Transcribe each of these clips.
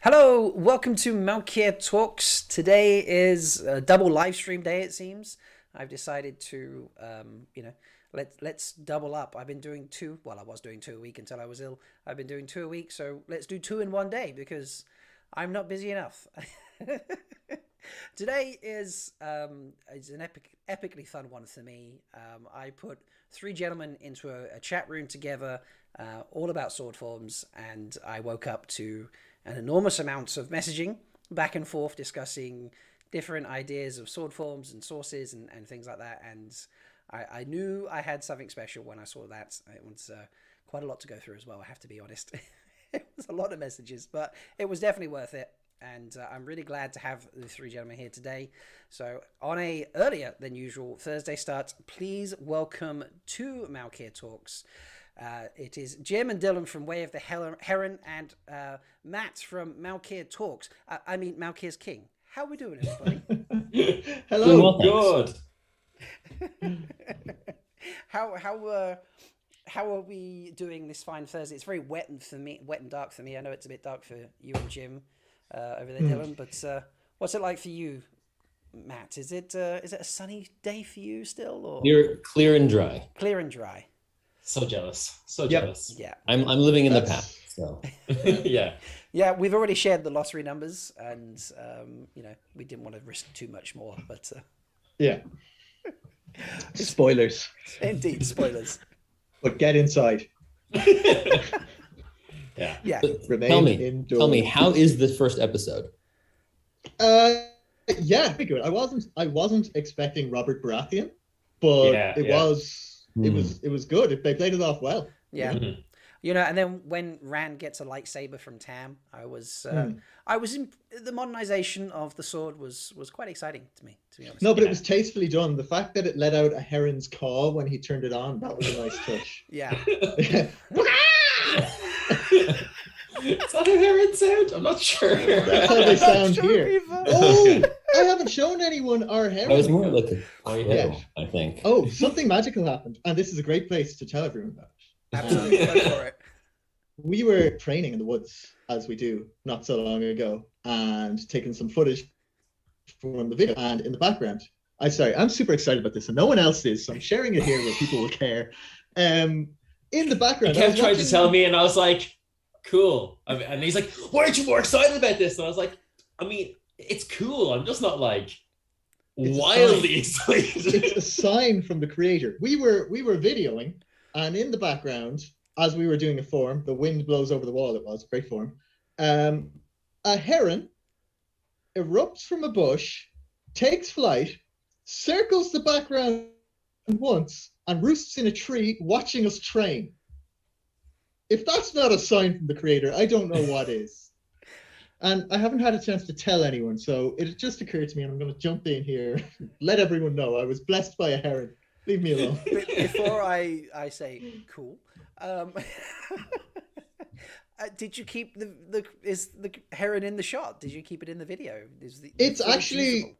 Hello, welcome to Malkier Talks. Today is a double live stream day, it seems. I've decided to, let's double up. I've been doing two. Well, I was doing two a week until I was ill. I've been doing two a week, so let's do two in one day because I'm not busy enough. Today is an epically fun one for me. I put three gentlemen into a chat room together, all about sword forms, and I woke up to an enormous amount of messaging back and forth discussing different ideas of sword forms and sources and things like that. And I knew I had something special when I saw that. It was quite a lot to go through as well, I have to be honest. It was a lot of messages, but it was definitely worth it. And I'm really glad to have the three gentlemen here today. So on a earlier than usual Thursday start, please welcome to Malkier Talks. It is Jim and Dylan from Way of the Heron and Matt from Malkier Talks. Malkier's King. How are we doing, everybody? Hello, good. How are we doing this fine Thursday? It's very wet and dark for me. I know it's a bit dark for you and Jim over there, Dylan. But what's it like for you, Matt? Is it a sunny day for you still, or Clear and dry? Clear and dry. So jealous. So jealous. Yeah. I'm living in the past. So yeah. Yeah, we've already shared the lottery numbers, and we didn't want to risk too much more, but yeah. Spoilers. Indeed, spoilers. But get inside. Yeah. Yeah. Remain tell me, how is the first episode? Yeah, pretty good. I wasn't expecting Robert Baratheon, but it was good. They played it off well. Yeah. Mm-hmm. And then when Rand gets a lightsaber from Tam, I was in the modernization of the sword was quite exciting to me, to be honest. No, but it was tastefully done. The fact that it let out a heron's caw when he turned it on, that was a nice touch. Yeah. Is that a heron sound? I'm not sure. That's how they sound here. Oh, I haven't shown anyone our heron. I was more like a crow, I think. Oh, something magical happened, and this is a great place to tell everyone about it. Absolutely, go for it. We were training in the woods, as we do, not so long ago, and taking some footage from the video. And in the background, I'm super excited about this, and no one else is, so I'm sharing it here where people will care. In the background, Kev tried to tell me, and I was like, cool. And he's like, why aren't you more excited about this? And I was like, it's cool. I'm just not like wildly excited. It's a sign from the creator. We were videoing, and in the background, as we were doing a form, the wind blows over the wall. It was a great form. A heron erupts from a bush, takes flight, circles the background once, and roosts in a tree, watching us train. If that's not a sign from the creator, I don't know what is. And I haven't had a chance to tell anyone, so it just occurred to me, and I'm going to jump in here, let everyone know I was blessed by a heron. Leave me alone. Before I say cool, did you keep is the heron in the shot? Did you keep it in the video? It's actually,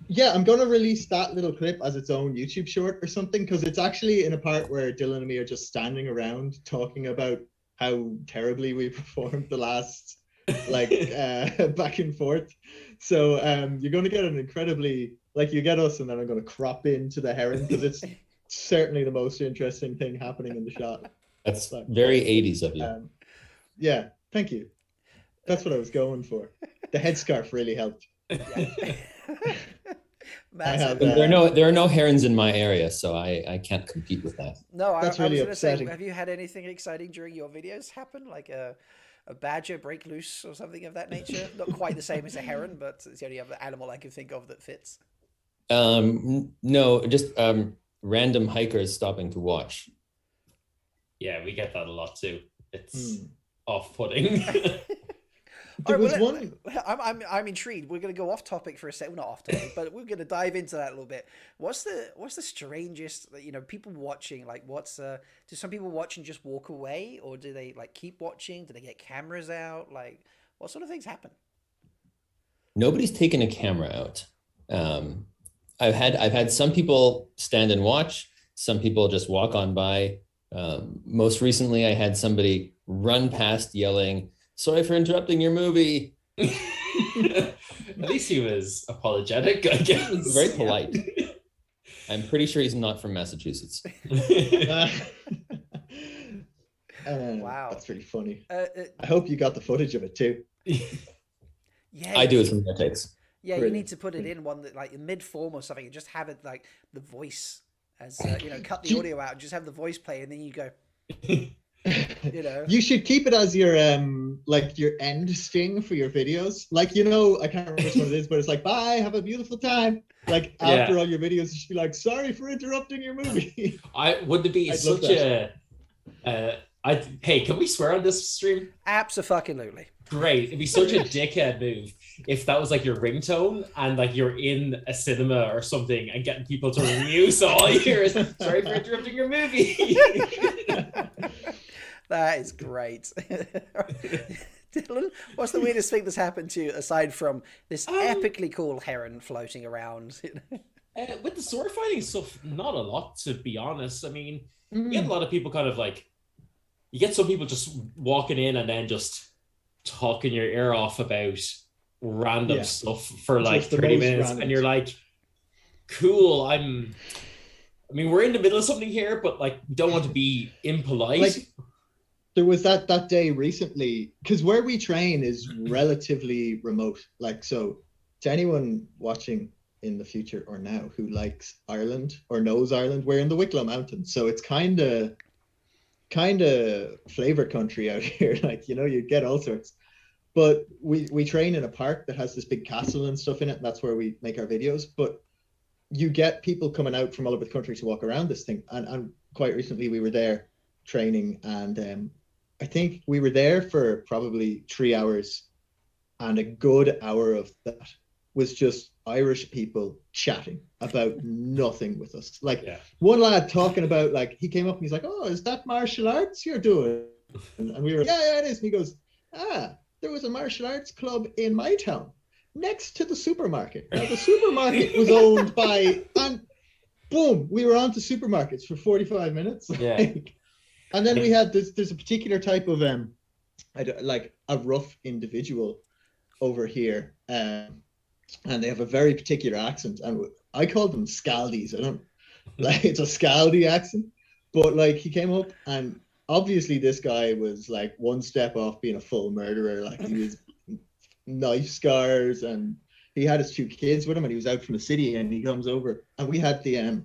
yeah, I'm going to release that little clip as its own YouTube short or something, because it's actually in a part where Dylan and me are just standing around talking about how terribly we performed the last back and forth. So you're going to get an incredibly, you get us, and then I'm going to crop into the heron, because it's certainly the most interesting thing happening in the shot. That's very 80s of you. Yeah, thank you. That's what I was going for. The headscarf really helped. Yeah. There are no herons in my area, so I can't compete with that. No, that's really upsetting. I was going to say, have you had anything exciting during your videos happen, like a badger break loose or something of that nature? Not quite the same as a heron, but it's the only other animal I can think of that fits. No, just random hikers stopping to watch. Yeah, we get that a lot too. It's off-putting. I'm intrigued. We're going to go off topic for a second. Well, not off topic, but we're going to dive into that a little bit. What's the strangest? People watching. Do some people watch and just walk away, or do they keep watching? Do they get cameras out? What sort of things happen? Nobody's taken a camera out. I've had some people stand and watch. Some people just walk on by. Most recently, I had somebody run past yelling, "Sorry for interrupting your movie," At least he was apologetic, I guess. He's very polite. I'm pretty sure he's not from Massachusetts. Wow. That's pretty funny. I hope you got the footage of it too. Yeah, I do it from their takes. Yeah, Brilliant. you need to put it in one that like in mid form or something, and just have it like the voice as cut the audio out, and just have the voice play, and then you go. You should keep it as your like your end sting for your videos. Like, I can't remember which one it is, but it's like, bye, have a beautiful time. Like after all your videos, you should be like, sorry for interrupting your movie. Would it be such a hey, can we swear on this stream? Absolutely. Great. It'd be such a dickhead move if that was like your ringtone and like you're in a cinema or something and getting people to review, so all you hear is sorry for interrupting your movie. That is great. Dylan, what's the weirdest thing that's happened to you aside from this epically cool heron floating around? With the sword fighting stuff, not a lot, to be honest. I mean, you get a lot of people kind of like, you get some people just walking in and then just talking your ear off about random stuff for like 30 minutes. Random. And you're like, cool, I mean, we're in the middle of something here, but like, don't want to be impolite. Like, there was that day recently, because where we train is relatively remote. Like, so to anyone watching in the future or now who likes Ireland or knows Ireland, we're in the Wicklow Mountains. So it's kind of flavor country out here. Like, you get all sorts. But we train in a park that has this big castle and stuff in it. And that's where we make our videos. But you get people coming out from all over the country to walk around this thing. And quite recently we were there training, and I think we were there for probably 3 hours, and a good hour of that was just Irish people chatting about nothing with us. Like one lad talking about, like, he came up and he's like, oh, is that martial arts you're doing? And we were, yeah, it is. And he goes, there was a martial arts club in my town next to the supermarket. Now the supermarket was owned by, and boom, we were on to supermarkets for 45 minutes. Yeah. And then we had there's a particular type of like a rough individual over here, and they have a very particular accent, and I call them Scaldies. I don't like, it's a Scaldy accent, but like he came up, and obviously this guy was like one step off being a full murderer. Like, he was knife scars, and he had his 2 kids with him, and he was out from the city, and he comes over, and we had this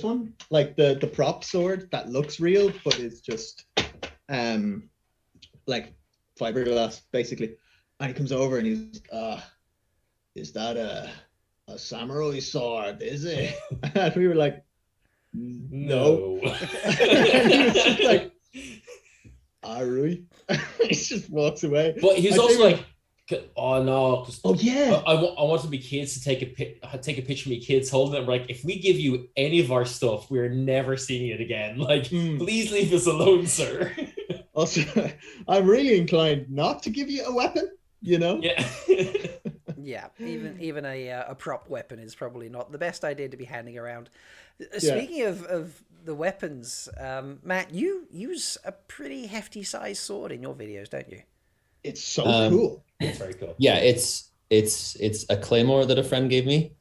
one, like the prop sword that looks real but is just like fiberglass basically, and he comes over and he's is that a samurai sword, is it? And we were like, no. And he was just like, alright. He just walks away. But he's also like, oh no! Oh yeah! I want to be kids to take a picture of me kids holding it. We're like, if we give you any of our stuff, we're never seeing it again. Like, please leave us alone, sir. Also, I'm really inclined not to give you a weapon. Yeah. Yeah, even a prop weapon is probably not the best idea to be handing around. Speaking of the weapons, Matt, you use a pretty hefty sized sword in your videos, don't you? It's so cool. It's very cool. Yeah, it's a claymore that a friend gave me.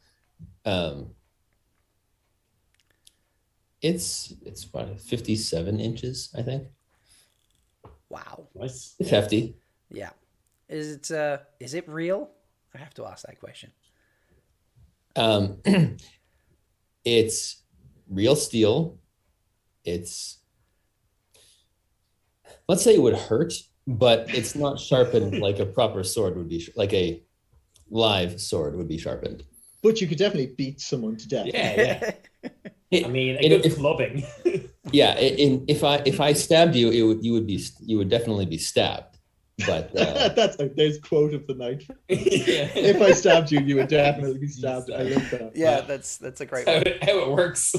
It's what, 57 inches, I think. Wow. Nice. It's hefty. Yeah. Is it real? I have to ask that question. It's real steel. Let's say it would hurt, but it's not sharpened like a proper sword would be, like a live sword would be sharpened. But you could definitely beat someone to death. Yeah. I mean, a good clubbing. Yeah, if I stabbed you, you would definitely be stabbed. But there's quote of the night. If I stabbed you, you would definitely be stabbed. I love that. Yeah, that's a great one. How it works.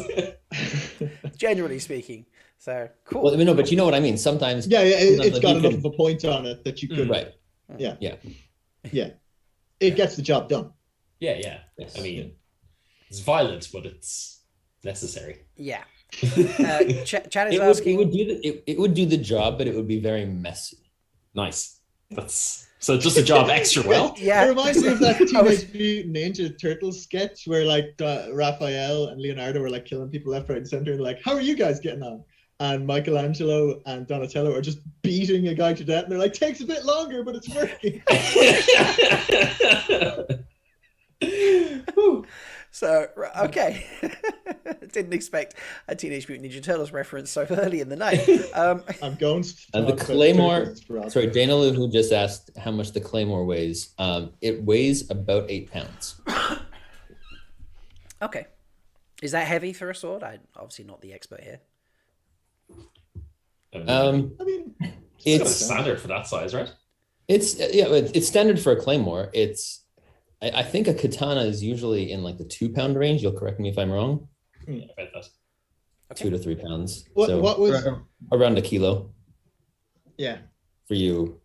Generally speaking. So cool. Well, no, but you know what I mean. Sometimes it's got enough of a point on it that you could. Right. Yeah. It gets the job done. Yeah. Yes. I mean, it's violent, but it's necessary. Yeah. Chad is asking. It would do the job, but it would be very messy. Nice. That's so just a job extra well. Yeah. It reminds me of that Teenage Mutant Ninja Turtles sketch where like Raphael and Leonardo were like killing people left, right, and center, and like, how are you guys getting on? And Michelangelo and Donatello are just beating a guy to death, and they're like, takes a bit longer, but it's working. So, okay. Didn't expect a Teenage Mutant Ninja Turtles reference so early in the night. I'm going to the Claymore. Sorry, Dana Lou, who just asked how much the Claymore weighs. It weighs about 8 pounds. Okay. Is that heavy for a sword? I'm obviously not the expert here. I mean, It's standard for that size, right? It's standard for a Claymore. I think a katana is usually in like the 2 pound range. You'll correct me if I'm wrong. Yeah, I bet that. 2 to 3 pounds. What was around a kilo yeah. for you?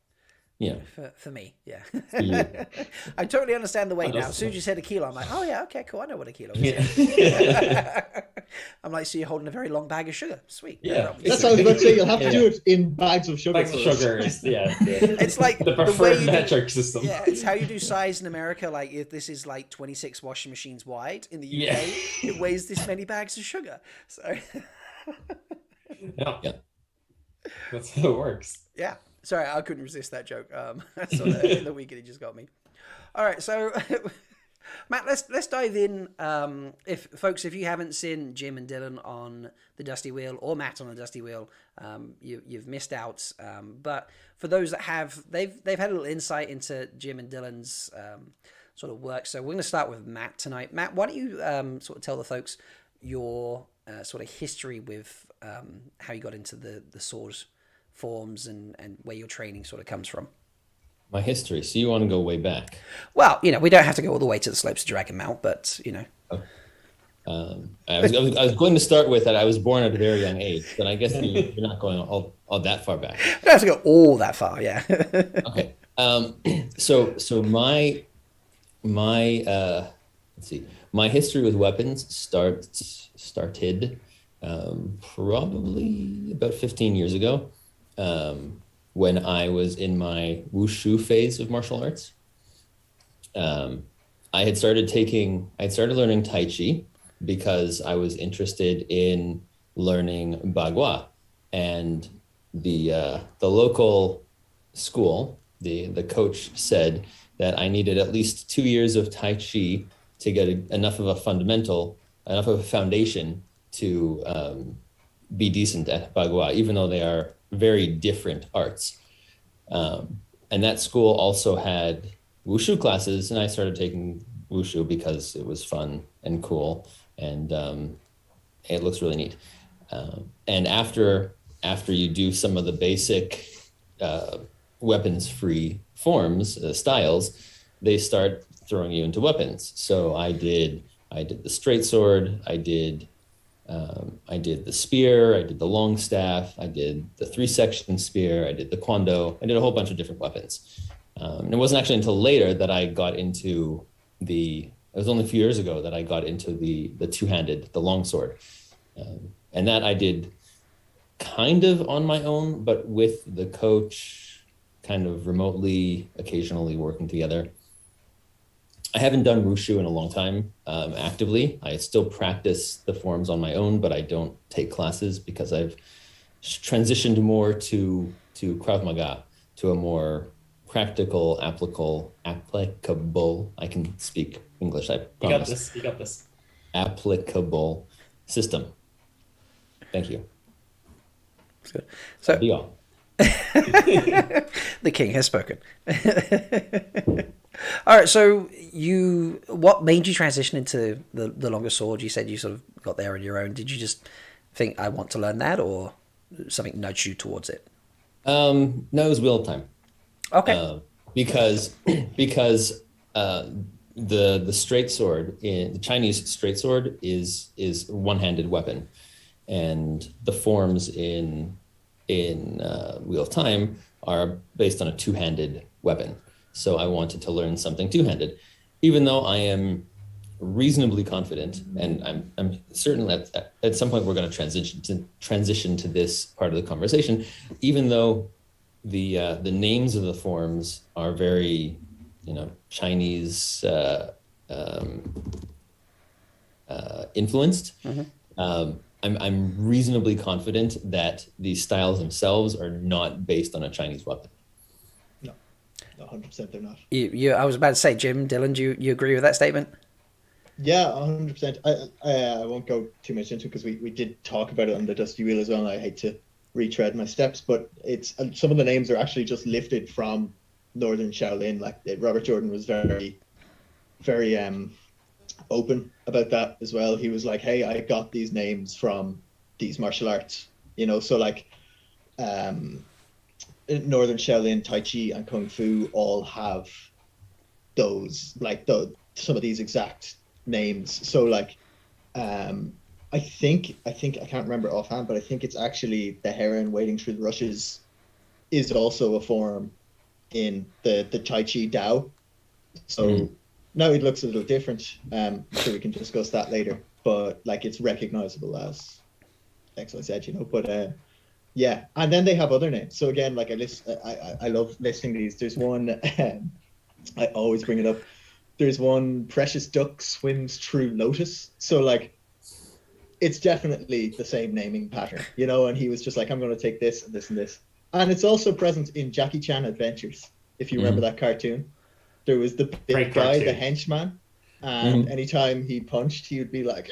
Yeah. For me, yeah. you. I totally understand the weight now. As soon as you said a kilo, I'm like, oh yeah, okay, cool. I know what a kilo is. Yeah. I'm like, so you're holding a very long bag of sugar. Sweet. Yeah. That's what I was about to say. You'll have to do it in bags of sugar. Bags of sugar is It's like the way preferred you metric system. Yeah, it's how you do size in America. Like if this is like 26 washing machines wide in the UK, it weighs this many bags of sugar. So Yeah. That's how it works. yeah. Sorry, I couldn't resist that joke. So the weekend it just got me. All right, so Matt, let's dive in. If you haven't seen Jim and Dylan on the Dusty Wheel or Matt on the Dusty Wheel, you've missed out. But for those that have, they've had a little insight into Jim and Dylan's sort of work. So we're going to start with Matt tonight. Matt, why don't you sort of tell the folks your sort of history with how you got into the sword forms and where your training sort of comes from. My history. So you want to go way back? Well, we don't have to go all the way to the slopes of Dragon Mount, but I was going to start with that I was born at a very young age, but I guess you're not going all that far back. You don't have to go all that far, yeah. Okay. So my let's see. My history with weapons started probably about 15 years ago. When I was in my wushu phase of martial arts. I had started learning Tai Chi because I was interested in learning Bagua, and the local school, the coach said that I needed at least 2 years of Tai Chi to get enough of a foundation to be decent at Bagua, even though they are very different arts. And that school also had wushu classes, and I started taking wushu because it was fun and cool, and it looks really neat. And after you do some of the basic weapons-free forms, styles, they start throwing you into weapons. So I did the straight sword, I did the spear, I did the long staff, I did the 3-section spear, I did the kwando, I did a whole bunch of different weapons. And it wasn't actually until later that I got into it was only a few years ago that I got into the two-handed, the long sword. And that I did kind of on my own, but with the coach, kind of remotely, occasionally working together. I haven't done wushu in a long time actively. I still practice the forms on my own, but I don't take classes because I've transitioned more to Krav Maga, to a more practical, applicable. I can speak English, I promise. You got this. Applicable system. Thank you. That's good. So be all. The king has spoken. All right, so what made you transition into the longer sword? You said you sort of got there on your own. Did you just think, I want to learn that, or something nudged you towards it? No, it was will time. Okay. Because the straight sword, the Chinese straight sword is one-handed weapon, and the forms in Wheel of Time are based on a two-handed weapon. So I wanted to learn something two-handed, even though I am reasonably confident, and I'm certain that at some point we're going to transition to this part of the conversation. Even though the names of the forms are very, Chinese influenced. I'm reasonably confident that these styles themselves are not based on a Chinese weapon. No, 100% they're not. I was about to say, Jim, Dylan, do you agree with that statement? Yeah, 100%. I won't go too much into it because we did talk about it on the Dusty Wheel as well. And I hate to retread my steps, but it's some of the names are actually just lifted from Northern Shaolin. Like Robert Jordan was very, very open about that as well. He was like, "Hey, I got these names from these martial arts," So like, Northern Shaolin, Tai Chi, and Kung Fu all have those some of these exact names. So like, I think I can't remember offhand, but I think it's actually the Heron wading through the rushes is also a form in the Tai Chi Dao. So now it looks a little different. So we can discuss that later. But like it's recognizable as XYZ, But yeah, and then they have other names. So again, like I love listing these. There's one I always bring it up. There's one Precious Duck swims through Lotus. So like it's definitely the same naming pattern, and he was just like, I'm going to take this and this and this. And it's also present in Jackie Chan Adventures. If you remember that cartoon, there was the big guy, the henchman. And anytime he punched, he would be like,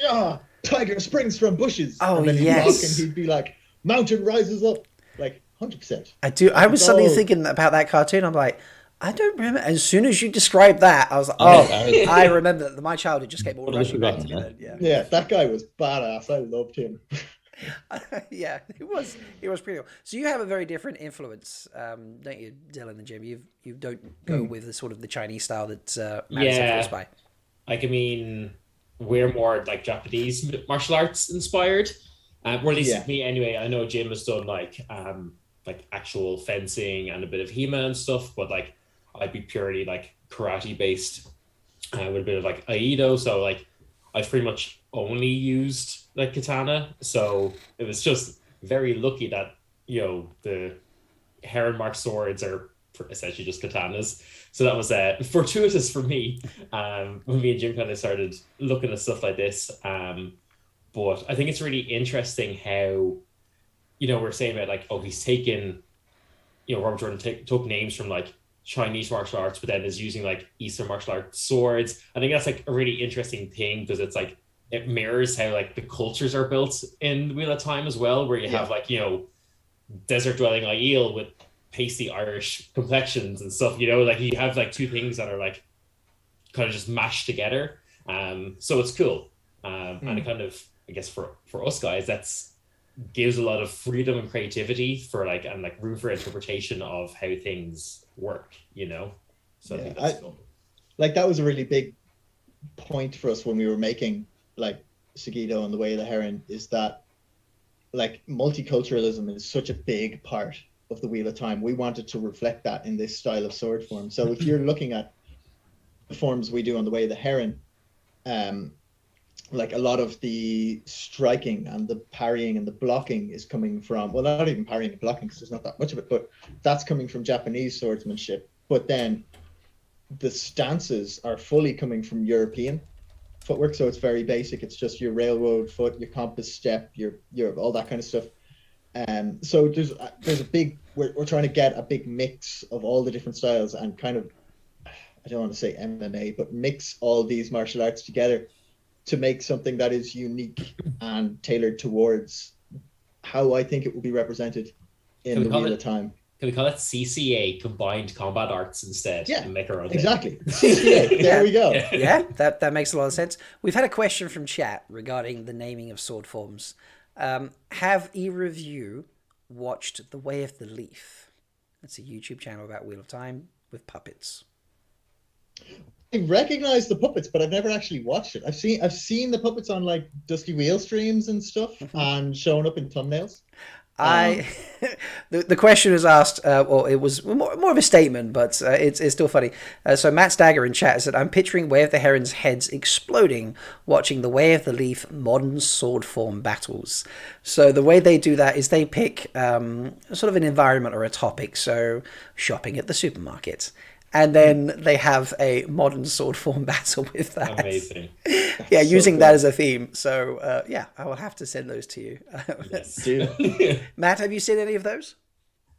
tiger springs from bushes. Oh, and then he'd yes. walk and he'd be like, mountain rises up. Like 100%. I do. I was suddenly thinking about that cartoon. I'm like, I don't remember. As soon as you described that, I was like, I remember that my childhood just came all rushing back together. Yeah, that guy was badass. I loved him. Yeah, it was pretty cool. So you have a very different influence, don't you, Dylan and Jim? You don't go with the sort of the Chinese style that Matt is influenced by. Like, I mean, we're more like Japanese martial arts inspired. Or at least me anyway. I know Jim has done like actual fencing and a bit of HEMA and stuff, but like I'd be purely like karate based with a bit of like Aikido. So like I've pretty much only used like katana. So it was just very lucky that, the Heron mark swords are essentially just katanas. So that was fortuitous for me when me and Jim kind of started looking at stuff like this. But I think it's really interesting how, we're saying about like, he's taken, Robert Jordan took names from like Chinese martial arts, but then is using like Eastern martial arts swords. I think that's like a really interesting thing because it's like, it mirrors how like the cultures are built in Wheel of Time as well, where you have like, desert dwelling Aiel with pasty Irish complexions and stuff, like you have like two things that are like kind of just mashed together. So it's cool. And it kind of, I guess for us guys, that's gives a lot of freedom and creativity for like, and like room for interpretation of how things work, So I think that's cool. Like that was a really big point for us when we were making like Seguido and the Way of the Heron, is that like multiculturalism is such a big part of the Wheel of Time. We wanted to reflect that in this style of sword form. So if you're looking at the forms we do on the Way of the Heron, like a lot of the striking and the parrying and the blocking is coming from, well, not even parrying and blocking because there's not that much of it, but that's coming from Japanese swordsmanship. But then the stances are fully coming from European footwork. So it's very basic. It's just your railroad foot, your compass step, your all that kind of stuff. So there's a big, we're trying to get a big mix of all the different styles and kind of, I don't want to say MMA, but mix all these martial arts together to make something that is unique and tailored towards how I think it will be represented in the Wheel of Time. Can we call it CCA, Combined Combat Arts, instead? Yeah, and make our own exactly. CCA, there we go. Yeah, that makes a lot of sense. We've had a question from chat regarding the naming of sword forms. Have either of you watched The Way of the Leaf? That's a YouTube channel about Wheel of Time with puppets. I recognize the puppets, but I've never actually watched it. I've seen the puppets on like Dusty Wheel streams and stuff and showing up in thumbnails. The question was asked, or it was more of a statement, but it's still funny. So Matt Stagger in chat said, "I'm picturing Way of the Heron's heads exploding, watching the Way of the Leaf modern sword form battles." So the way they do that is they pick sort of an environment or a topic. So shopping at the supermarket. And then they have a modern sword form battle with that. Amazing. Yeah, using that as a theme. So, yeah, I will have to send those to you. Yes. Matt, have you seen any of those?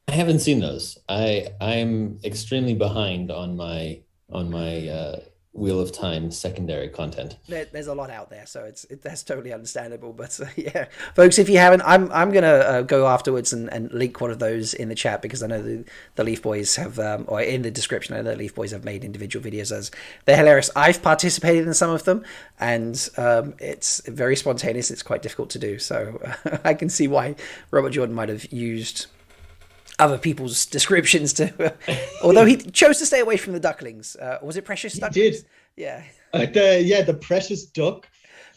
I haven't seen those. I'm extremely behind on my Wheel of Time secondary content. There's a lot out there, so that's totally understandable. But yeah, folks, if you haven't, I'm gonna go afterwards and link one of those in the chat, because I know the Leaf Boys have, or in the description, I know the Leaf Boys have made individual videos as they're hilarious. I've participated in some of them, and it's very spontaneous. It's quite difficult to do, so I can see why Robert Jordan might have used other people's descriptions to, although he chose to stay away from the ducklings. Was it Precious Duck? He did. Yeah. The Precious Duck.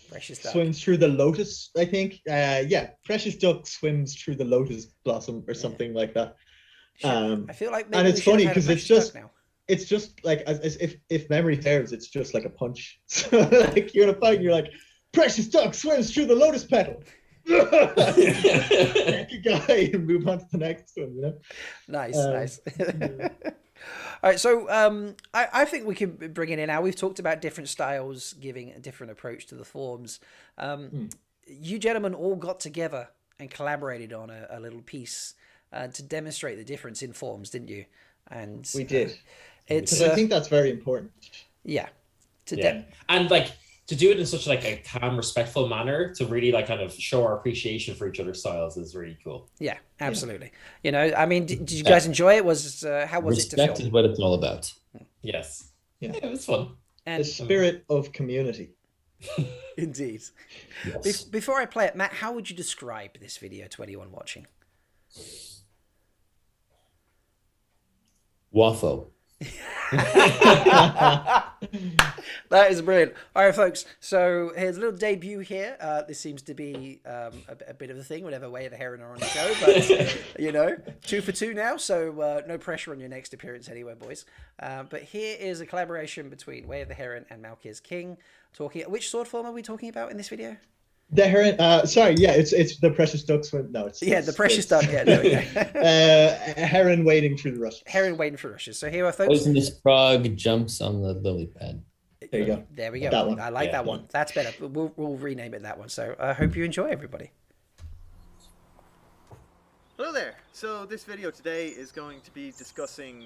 Precious Duck swims through the lotus, I think. Precious Duck swims through the lotus blossom or something like that. I feel like maybe and it's funny because it's just like as if memory serves, it's just like a punch. So like you're in a fight and you're like, Precious Duck swims through the lotus petal. Neck a guy and move on to the next one, you know. Nice. All right, so I think we can bring it in now. We've talked about different styles giving a different approach to the forms. You gentlemen all got together and collaborated on a little piece to demonstrate the difference in forms, didn't you? And we did. It's I think that's very important. Yeah. And like to do it in such like a calm, respectful manner to really like kind of show our appreciation for each other's styles is really cool. Yeah, absolutely. You know, I mean, did you guys enjoy it? How was it to film? Respect is what it's all about. Yes. Yeah, it was fun. And the spirit of community. Indeed. Yes. Before I play it, Matt, how would you describe this video to anyone watching? Waffo. That is brilliant. All right, folks. So here's a little debut here. This seems to be a bit of a thing, whatever Way of the Heron are on the show. But, you know, 2 for 2 now. So no pressure on your next appearance anywhere, boys. But here is a collaboration between Way of the Heron and Malkier's King. Which sword form are we talking about in this video? The Heron, it's the Precious Duck swim. No, the Precious Duck. Yeah, there we go. Heron wading through the rushes. Heron wading through rushes. So here are folks. Poisonous frog jumps on the lily pad. There you go. There we go. That one. I like that one. That's better. We'll rename it that one. So I hope you enjoy, everybody. Hello there. So this video today is going to be discussing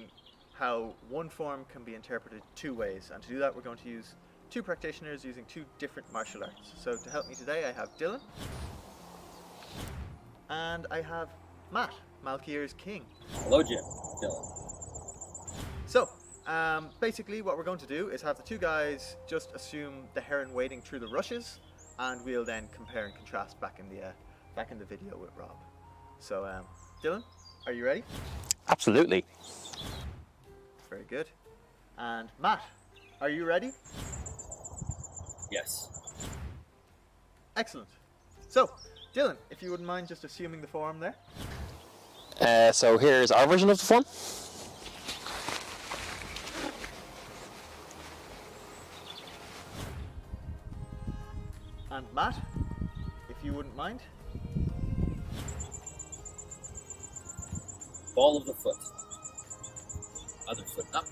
how one form can be interpreted 2 ways, and to do that we're going to use 2 practitioners using 2 different martial arts. So to help me today I have Dylan and I have Matt, Malkier's King. Hello, Jim. Dylan. So basically what we're going to do is have the 2 guys just assume the heron wading through the rushes, and we'll then compare and contrast back in the video with Rob. So Dylan, are you ready? Absolutely. Very good. And Matt, are you ready? Yes. Excellent. So, Dylan, if you wouldn't mind just assuming the form there. So here's our version of the form. And Matt, if you wouldn't mind. Ball of the foot. Other foot up,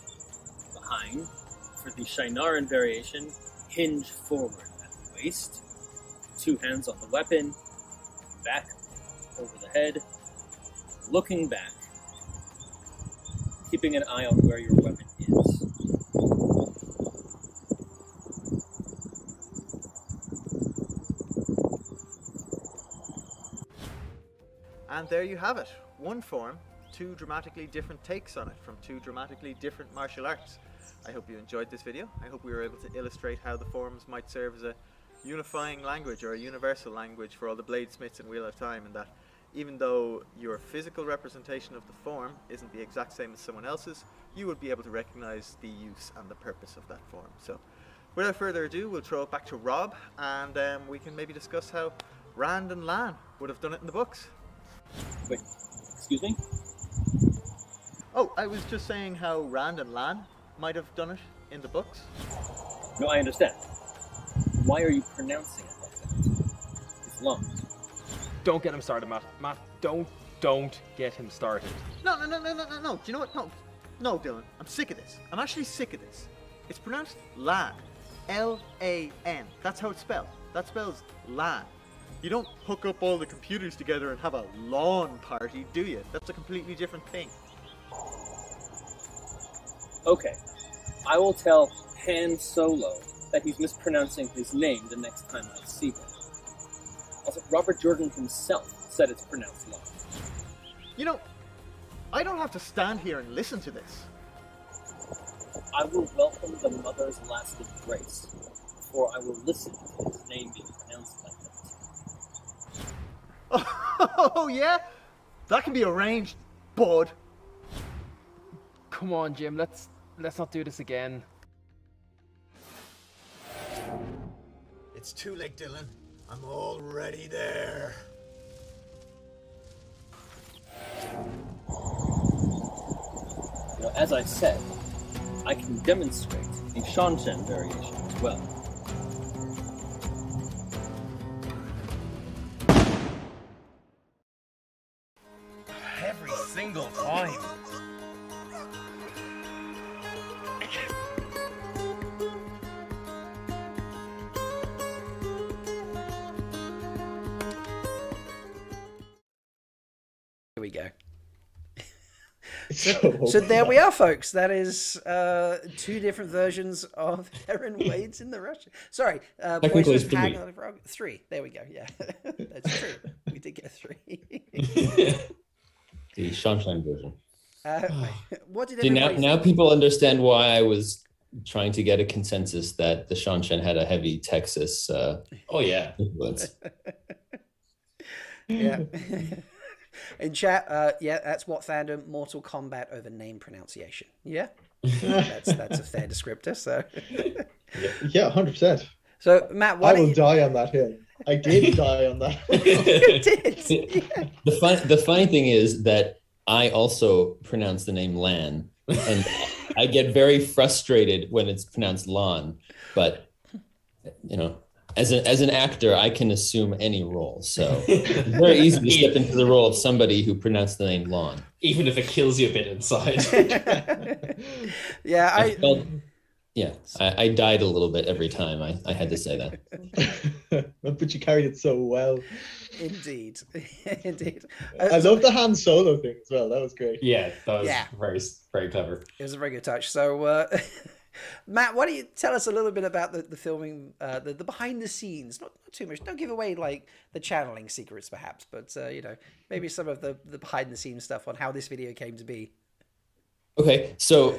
behind. For the Shinaran variation, hinge forward at the waist, 2 hands on the weapon, back over the head, looking back, keeping an eye on where your weapon is. And there you have it. One form, 2 dramatically different takes on it from 2 dramatically different martial arts. I hope you enjoyed this video. I hope we were able to illustrate how the forms might serve as a unifying language or a universal language for all the bladesmiths in Wheel of Time, and that even though your physical representation of the form isn't the exact same as someone else's, you would be able to recognize the use and the purpose of that form. So without further ado, we'll throw it back to Rob, and we can maybe discuss how Rand and Lan would have done it in the books. Wait, excuse me? Oh, I was just saying how Rand and Lan might have done it in the books. No, I understand. Why are you pronouncing it like that? It's long. Don't get him started, Matt. Matt, don't get him started. No. Do you know what? No, Dylan. I'm sick of this. I'm actually sick of this. It's pronounced Lan. L-A-N. That's how it's spelled. That spells Lan. You don't hook up all the computers together and have a lawn party, do you? That's a completely different thing. Okay, I will tell Han Solo that he's mispronouncing his name the next time I see him. Also, Robert Jordan himself said it's pronounced long. You know, I don't have to stand here and listen to this. I will welcome the mother's last embrace before I will listen to his name being pronounced like that. Oh, yeah? That can be arranged, bud. Come on, Jim. Let's not do this again. It's too late, Dylan. I'm already there. You know, as I said, I can demonstrate a Shanshan variation as well. Every single time. Here we go. So So there we are, folks. That is two different versions of Heron Wades in the Russian. Sorry, Technically Boys it's with three. Hang on the Frog. 3. There we go. Yeah, that's true. We did get 3. The Shanshan version. What did See, everybody now think? people understand why I was trying to get a consensus that the Shanshan had a heavy Texas Oh yeah. influence. Yeah. In chat, yeah, that's what fandom Mortal Kombat over name pronunciation. Yeah, that's a fair descriptor. So, yeah, 100%. so Matt, why I don't will you... die on that hill. I did die on that hill. You did. Yeah. The funny thing is that I also pronounce the name Lan, and I get very frustrated when it's pronounced Lon. But you know, as an actor, I can assume any role, so it's very easy to step into the role of somebody who pronounced the name Lon. Even if it kills you a bit inside. Yeah, I died a little bit every time I had to say that. But you carried it so well. indeed, indeed. I love the Han Solo thing as well. That was great. Yeah, that was Yeah. very, very clever. It was a very good touch. So, Matt, why don't you tell us a little bit about the filming, the behind the scenes? Not too much. Don't give away like the channeling secrets, perhaps, but you know, maybe some of the behind the scenes stuff on how this video came to be. Okay, so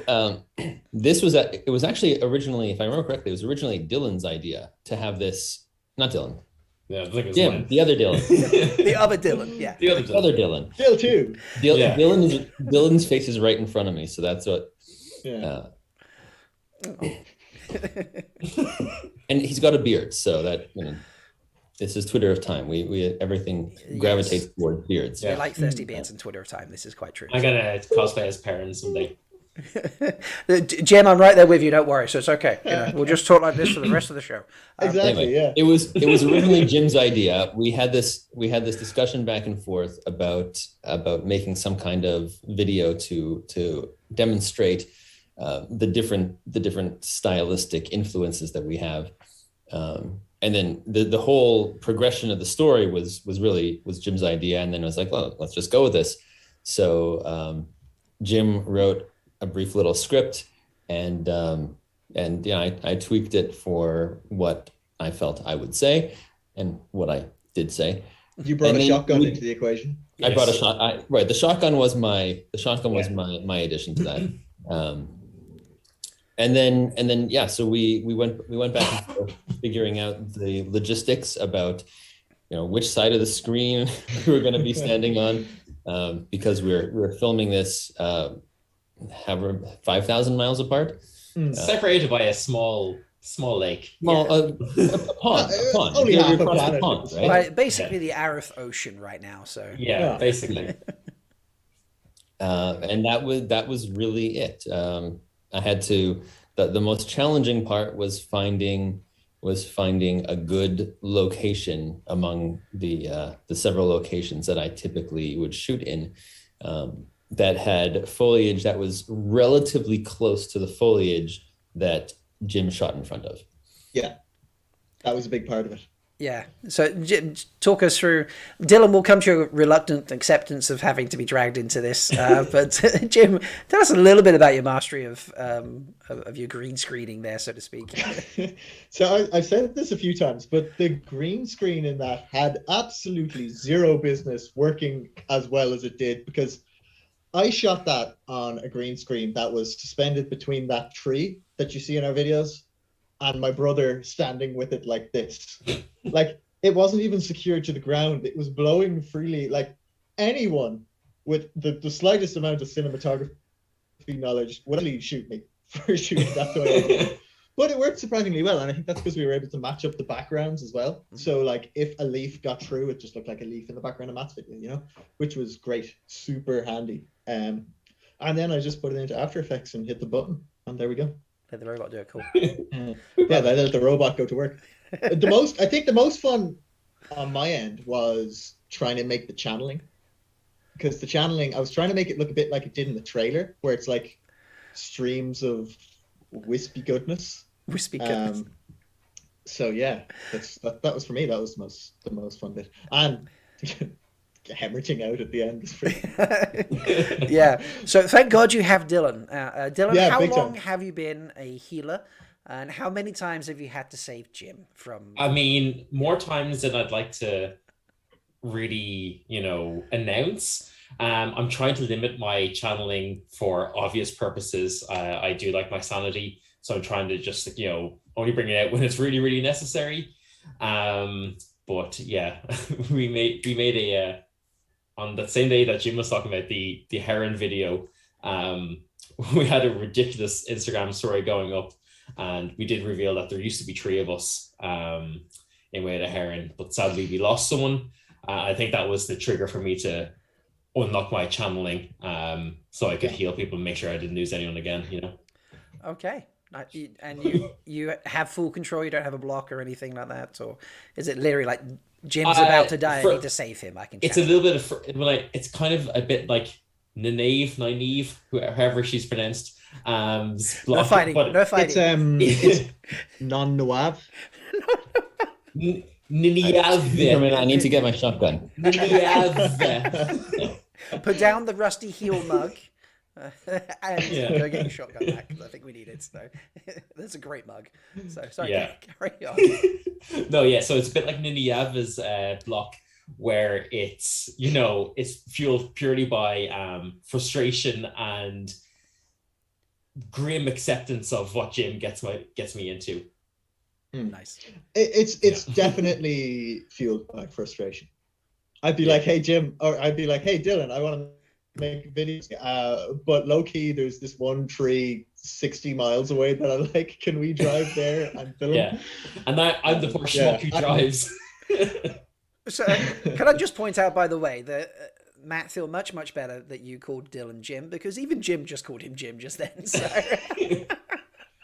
it was actually originally, if I remember correctly, it was originally Dylan's idea to have this. Not Dylan. Yeah, I think it was Jim, mine. the other Dylan. The other Dylan, yeah. The other The other Dylan. Still too. Yeah. Dylan's face is right in front of me, so that's what. Yeah. And he's got a beard, so that this is Twitter of time. We everything gravitates towards beards. We like thirsty beards and Twitter of time. This is quite true. I'm gonna cosplay as parents someday. Jim, I'm right there with you. Don't worry. So it's okay. You know, we'll just talk like this for the rest of the show. Exactly. Anyway, Yeah. it was originally Jim's idea. We had this discussion back and forth about making some kind of video to demonstrate the different stylistic influences that we have, and then the whole progression of the story was Jim's idea, and then I was like, well, let's just go with this. So Jim wrote a brief little script, and yeah, I tweaked it for what I felt I would say and what I did say. You brought And a then shotgun into the equation. I brought a shot. Right, the shotgun was my my addition to that. And then yeah, so we went back and forth figuring out the logistics about which side of the screen we were going to be standing on, because we were filming this 5,000 miles apart. Separated by a small Small lake. Well, a pond. A pond. Only You're half a across the planet. pond, right? Right, basically the Arith Ocean right now. So Yeah, Yeah. basically. And that was really it. I had to. The most challenging part was finding a good location among the several locations that I typically would shoot in, that had foliage that was relatively close to the foliage that Jim shot in front of. Yeah, that was a big part of it. yeah. So Jim, talk us through. Dylan will come to your reluctant acceptance of having to be dragged into this, but Jim, tell us a little bit about your mastery of your green screening there, so to speak. So I've said this a few times, but the green screen in that had absolutely zero business working as well as it did, because I shot that on a green screen that was suspended between that tree that you see in our videos and my brother standing with it like this. Like, it wasn't even secured to the ground. It was blowing freely. Like, anyone with the slightest amount of cinematography knowledge would actually shoot me for shooting that the way I did. But it worked surprisingly well, and I think that's because we were able to match up the backgrounds as well. So, like, if a leaf got through, it just looked like a leaf in the background of Matt's video, you know, which was great, super handy. And then I just put it into After Effects and hit the button, and there we go. Let the robot do it. Cool. Yeah, I let the robot go to work. I think the most fun on my end was trying to make the channeling, because the channeling, I was trying to make it look a bit like it did in the trailer, where it's like streams of wispy goodness. Wispy goodness. So yeah, that was for me. That was the most fun bit, and hemorrhaging out at the end is pretty. Yeah. So thank God you have Dylan. Dylan, Yeah, how big long time. have you been a healer, and how many times have you had to save Jim from? I mean, more times than I'd like to really, announce. I'm trying to limit my channeling for obvious purposes. I do like my sanity, so I'm trying to just, only bring it out when it's really, really necessary. But yeah, we made a on the same day that Jim was talking about the Heron video. We had a ridiculous Instagram story going up, and we did reveal that there used to be 3 of us in Way to Heron, but sadly we lost someone. I think that was the trigger for me to unlock my channeling, so I could heal people and make sure I didn't lose anyone again. Okay. And you have full control. You don't have a block or anything like that, or is it literally like Jim's about to die? I need to save him. I can. It's a little bit of it's kind of a bit like Nynaeve, however she's pronounced. No fighting. No fighting. It's non-Nawab. Nynaeve. I need to get my shotgun. Nynaeve. Put down the rusty heel mug. And go get your shotgun back, because I think we need it. So that's a great mug. So sorry, carry on. No, yeah. So it's a bit like Nynaeve's block, where it's it's fueled purely by frustration and grim acceptance of what Jim gets me into. Nice. It's definitely fueled by frustration. I'd be like, hey Jim, or I'd be like, hey Dylan, I want to make videos, but low key there's this one tree 60 miles away that I'm like, can we drive there and film? Yeah, and I'm the poor schmuck who drives. So can I just point out, by the way, that Matt feel much better that you called Dylan Jim, because even Jim just called him Jim just then. So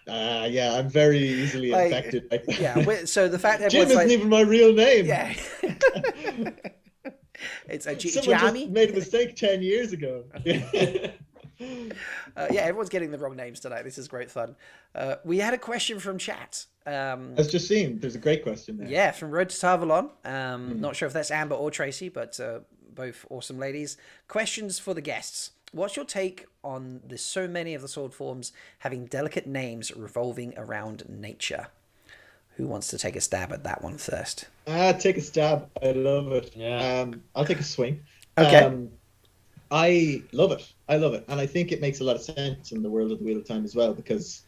yeah, I'm very easily infected. Yeah, so the fact that Jim isn't even my real name. Yeah. It's a Someone Jamie. just made a mistake 10 years ago. Yeah, everyone's getting the wrong names tonight. This is great fun. We had a question from chat. I was just seeing, there's a great question there. Yeah, from Road to Tarvalon. Not sure if that's Amber or Tracy, but both awesome ladies. Questions for the guests. What's your take on so many of the sword forms having delicate names revolving around nature? Who wants to take a stab at that one first? Take a stab. I love it. Yeah. I'll take a swing. Okay. I love it. And I think it makes a lot of sense in the world of the Wheel of Time as well, because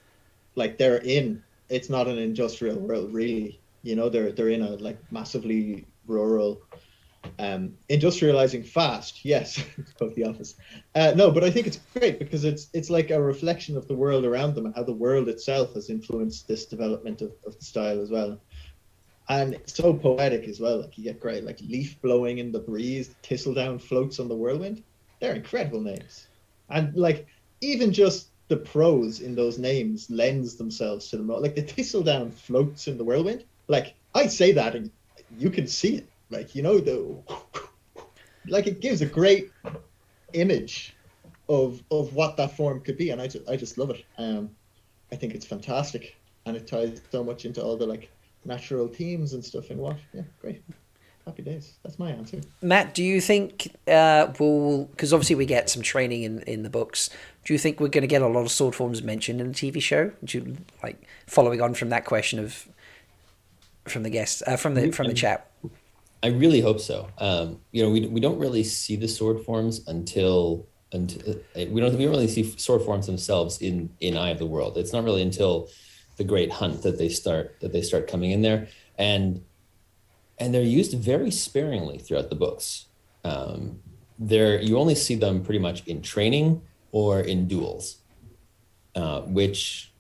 like it's not an industrial world really. They're in a like massively rural Industrializing fast, yes, of the office. No, but I think it's great because it's like a reflection of the world around them and how the world itself has influenced this development of the style as well. And it's so poetic as well. Like you get great, like leaf blowing in the breeze, thistledown floats on the whirlwind. They're incredible names, and like even just the prose in those names lends themselves to them. Like the thistledown floats in the whirlwind. Like I say that, and you can see it. Like like it gives a great image of what that form could be, and I just love it. I think it's fantastic, and it ties so much into all the like natural themes and stuff. And what, yeah, great, happy days. That's my answer. Matt, do you think because obviously we get some training in the books. Do you think we're going to get a lot of sword forms mentioned in the TV show? Do you, like following on from that question from the guest from the chat? I really hope so. We don't really see the sword forms until we don't really see sword forms themselves in Eye of the World. It's not really until the Great Hunt that they start coming in there, and they're used very sparingly throughout the books. You only see them pretty much in training or in duels, which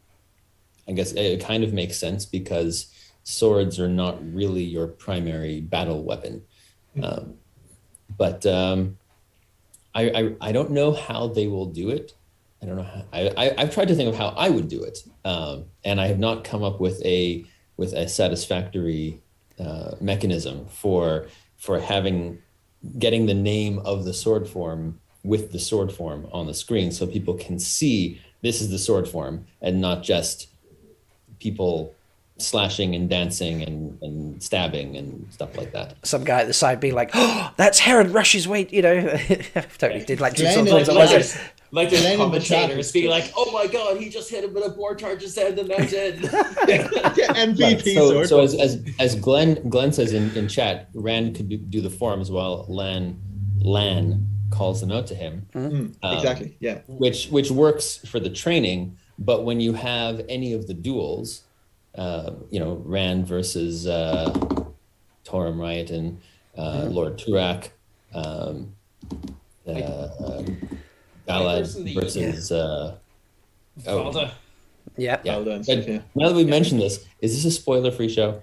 I guess it kind of makes sense because swords are not really your primary battle weapon. But I don't know how they will do it. I don't know how. I've tried to think of how I would do it, and I have not come up with a satisfactory mechanism for getting the name of the sword form with the sword form on the screen, so people can see this is the sword form and not just people slashing and dancing and stabbing and stuff like that. Some guy at the side being like, "Oh, that's Heron Rush's weight," totally did like two sword forms. Like the commentators being like, "Oh my God, he just hit him with a boar charge instead of the mountain." MVP right. sword. So as Glenn says in chat, Rand could do the forms while Lan calls them out to him. Exactly. Yeah. Which works for the training, but when you have any of the duels, Rand versus Torum Rioton, Lord Turak, Galad versus Valda. Yeah. Now that we mentioned this, is this a spoiler-free show?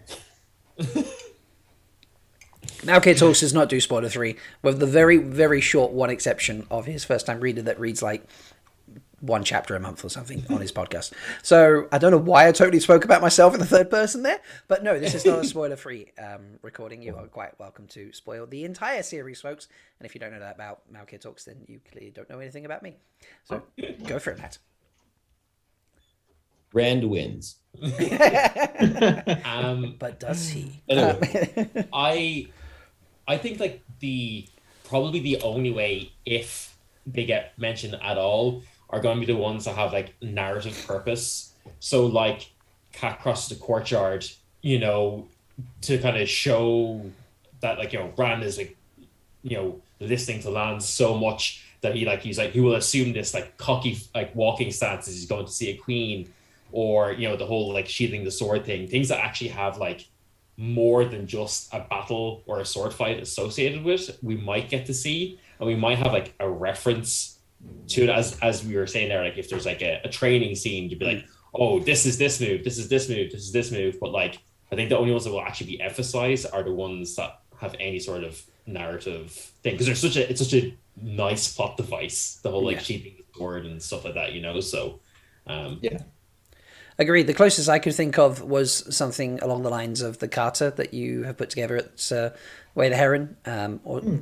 Malkier Talks does not do spoiler 3, with the very, very short one exception of his first-time reader that reads like one chapter a month or something on his podcast. So I don't know why I totally spoke about myself in the third person there, but no, this is not a spoiler-free recording. You are quite welcome to spoil the entire series, folks. And if you don't know that about Malkier Talks, then you clearly don't know anything about me. So go for it, Matt. Rand wins. But does he? Anyway. I think like probably the only way, if they get mentioned at all, are going to be the ones that have like narrative purpose. So like Cat crosses the courtyard, to kind of show that Rand is listening to Lan so much that he will assume this like cocky walking stance as he's going to see a queen, or the whole sheathing the sword things that actually have more than just a battle or a sword fight associated with, we might get to see, and we might have a reference to it as we were saying there. If there's a training scene, you'd be like, oh, this is this move, this is this move, this is this move. But I think the only ones that will actually be emphasized are the ones that have any sort of narrative thing, because it's such a nice plot device, the whole sheathing the sword and stuff like that, so Agreed. The closest I could think of was something along the lines of the kata that you have put together at Way the Heron.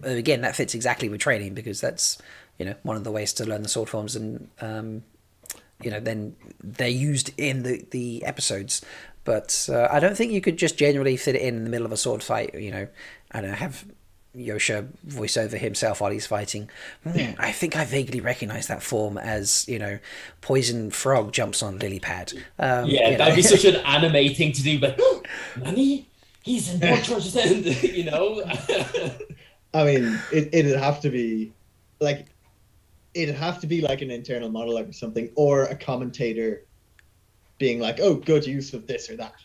Again, that fits exactly with training, because that's one of the ways to learn the sword forms, and then they're used in the episodes. But I don't think you could just generally fit it in the middle of a sword fight. I don't know, have Yosha voice over himself while he's fighting. I think I vaguely recognize that form as Poison Frog jumps on lily pad. That'd be such an anime thing to do, but Nani, he's in more charges end. I mean, it'd have to be like an internal monologue or something, or a commentator being like, oh, good use of this or that.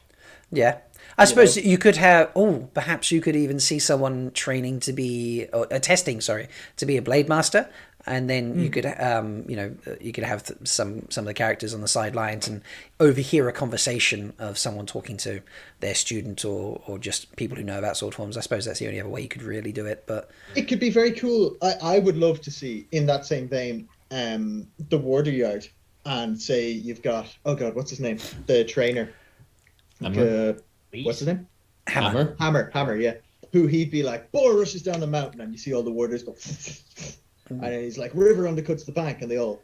Yeah. I suppose you could have. Oh, perhaps you could even see someone training to be, or testing, sorry, to be a blade master, and then you could, you could have some of the characters on the sidelines and overhear a conversation of someone talking to their student or just people who know about sword forms. I suppose that's the only other way you could really do it. But it could be very cool. I would love to see, in that same vein, the Warder Yard, and say you've got, oh god, what's his name? The trainer. What's his name? Hammer, yeah. Who he'd be like, boar rushes down the mountain, and you see all the warders go, and he's like, river undercuts the bank, and they all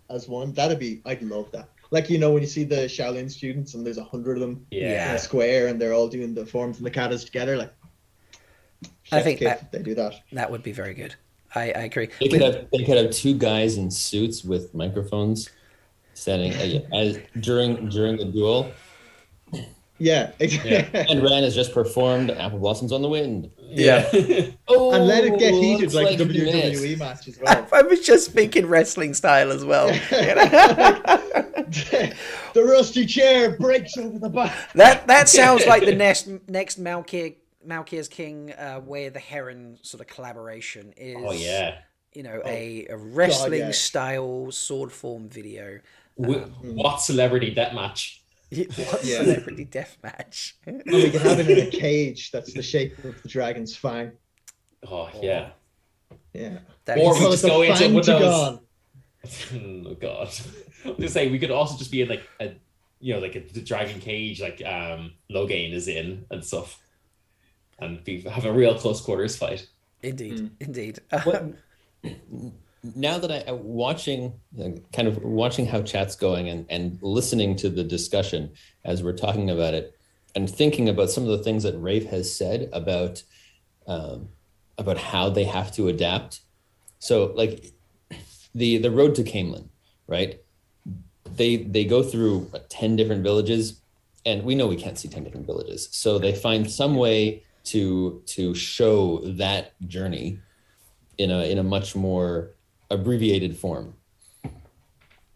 as one. I'd love that. Like, when you see the Shaolin students, and there's 100 of them in a square, and they're all doing the forms and the katas together, like, I think they do that. That would be very good. I agree. They could have two guys in suits with microphones standing during the duel. Yeah, exactly. And Ran has just performed Apple Blossoms on the Wind. Yeah. And let it get heated like a WWE match as well. I was just thinking wrestling style as well. The rusty chair breaks over the back. That sounds like the next Malkier's King, where the Heron sort of collaboration is. Oh yeah. A wrestling style sword form video. What celebrity deathmatch? Celebrity death match. And we can have it in a cage that's the shape of the dragon's fang. Oh yeah. Yeah. Or we just go into one of those. Oh god. I was gonna say we could also just be in like the dragon cage like Logain is in and stuff. And have a real close quarters fight. Indeed. Now that I'm watching how chat's going and listening to the discussion as we're talking about it, and thinking about some of the things that Rafe has said about how they have to adapt. So like the road to Camelin, right? They go through 10 different villages, and we know we can't see 10 different villages. So they find some way to show that journey in a much more abbreviated form.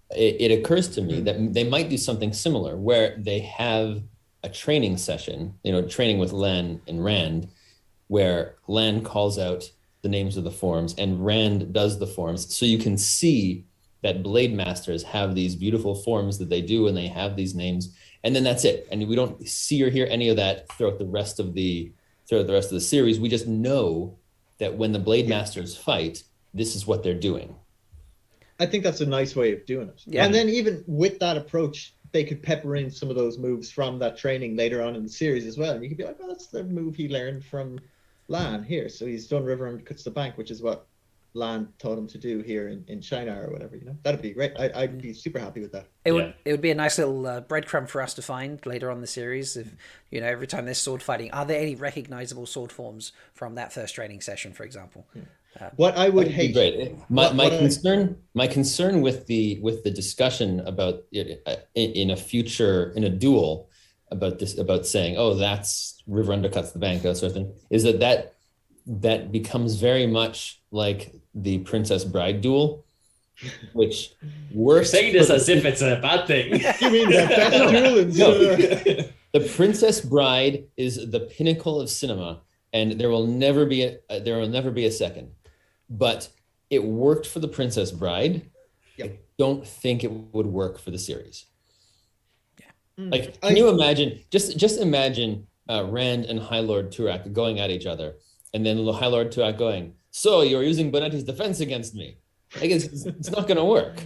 It occurs to me that they might do something similar where they have a training session, training with Lan and Rand, where Lan calls out the names of the forms and Rand does the forms, so you can see that blade masters have these beautiful forms that they do, and they have these names, and then that's it. And we don't see or hear any of that throughout the rest of the series. We just know that when the blade masters fight, this is what they're doing. I think that's a nice way of doing it. Yeah. And then even with that approach, they could pepper in some of those moves from that training later on in the series as well. And you could be like, well, that's the move he learned from Lan here. So he's done river and cuts the bank, which is what Lan taught him to do here in China or whatever. That'd be great. I'd be super happy with that. It would be a nice little breadcrumb for us to find later on in the series. If every time there's sword fighting, are there any recognizable sword forms from that first training session, for example? What I would hate. Great. My concern with the discussion about it in a duel about saying, oh, that's river undercuts the bank, that sort of thing, is that becomes very much like the Princess Bride duel, which we're saying this as if it's a bad thing. You mean the best duel? The Princess Bride is the pinnacle of cinema, and there will never be a second. But it worked for the Princess Bride. Yep. I don't think it would work for the series. Yeah. Like, can you imagine? Just imagine Rand and High Lord Turak going at each other, and then High Lord Turak going, "So you're using Bonetti's defense against me?" Like, it's not going to work.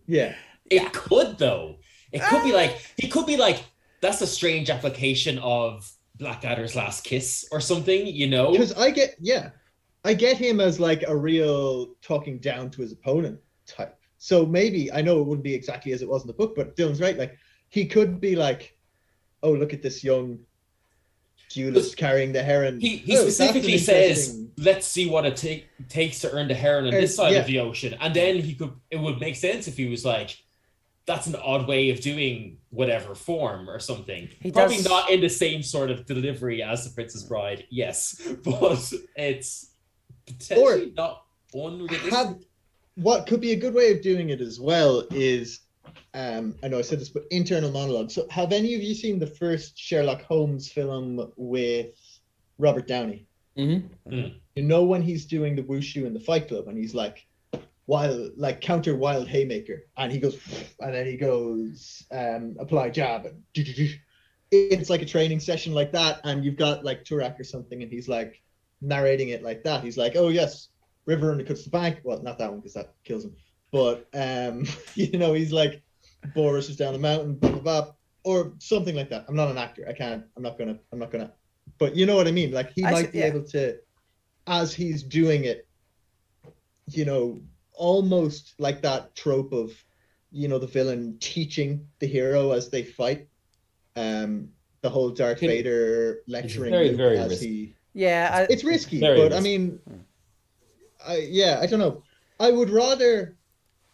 Yeah. It could though. It could be like he could be like, that's a strange application of Blackadder's Last Kiss or something, Because I get him as like a real talking down to his opponent type. So maybe, I know it wouldn't be exactly as it was in the book, but Dylan's right. Like, he could be like, oh, look at this young duelist carrying the Heron. He specifically says, let's see what it takes to earn the Heron on this side of the ocean. And then it would make sense if he was like, that's an odd way of doing whatever form or something. Probably not in the same sort of delivery as the Princess Bride, yes. But it's potentially not unrealistic. What could be a good way of doing it as well is I know I said this, but internal monologue. So have any of you seen the first Sherlock Holmes film with Robert Downey? Mm-hmm. You know when he's doing the wushu in the Fight Club and he's like counter wild haymaker, and he goes and then he goes apply jab and it's like a training session like that, and you've got like Turak or something and he's like narrating it like that. He's like, oh yes, river undercuts the bank. Well, not that one because that kills him, but you know, he's like Boris is down the mountain, blah, blah, blah, or something like that. I'm not an actor. I'm not gonna, but you know what I mean? Like he might be able to, as he's doing it, you know, almost like that trope of, you know, the villain teaching the hero as they fight. The whole Darth Vader lecturing very, Luke very as risky. it's risky, Very but risky. I mean, I don't know. I would rather,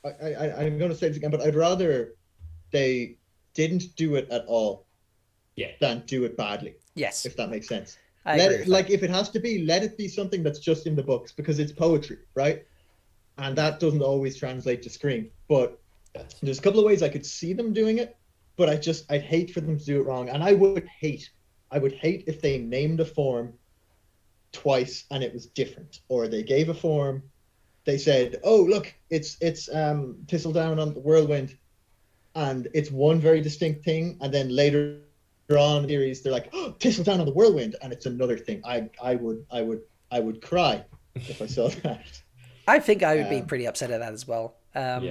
I'm going to say this again, but I'd rather they didn't do it at all than do it badly. Yes. If that makes sense. I agree with that. If it has to be, let it be something that's just in the books because it's poetry, right? And that doesn't always translate to screen. But there's a couple of ways I could see them doing it, but I'd hate for them to do it wrong. And I would hate if they named a form twice and it was different, or they gave a form, they said, oh look, it's Thistledown on the Whirlwind, and it's one very distinct thing, and then later on in the series they're like, oh, Thistledown on the Whirlwind, and it's another thing. I would cry if I saw that. I think I would be pretty upset at that as well. But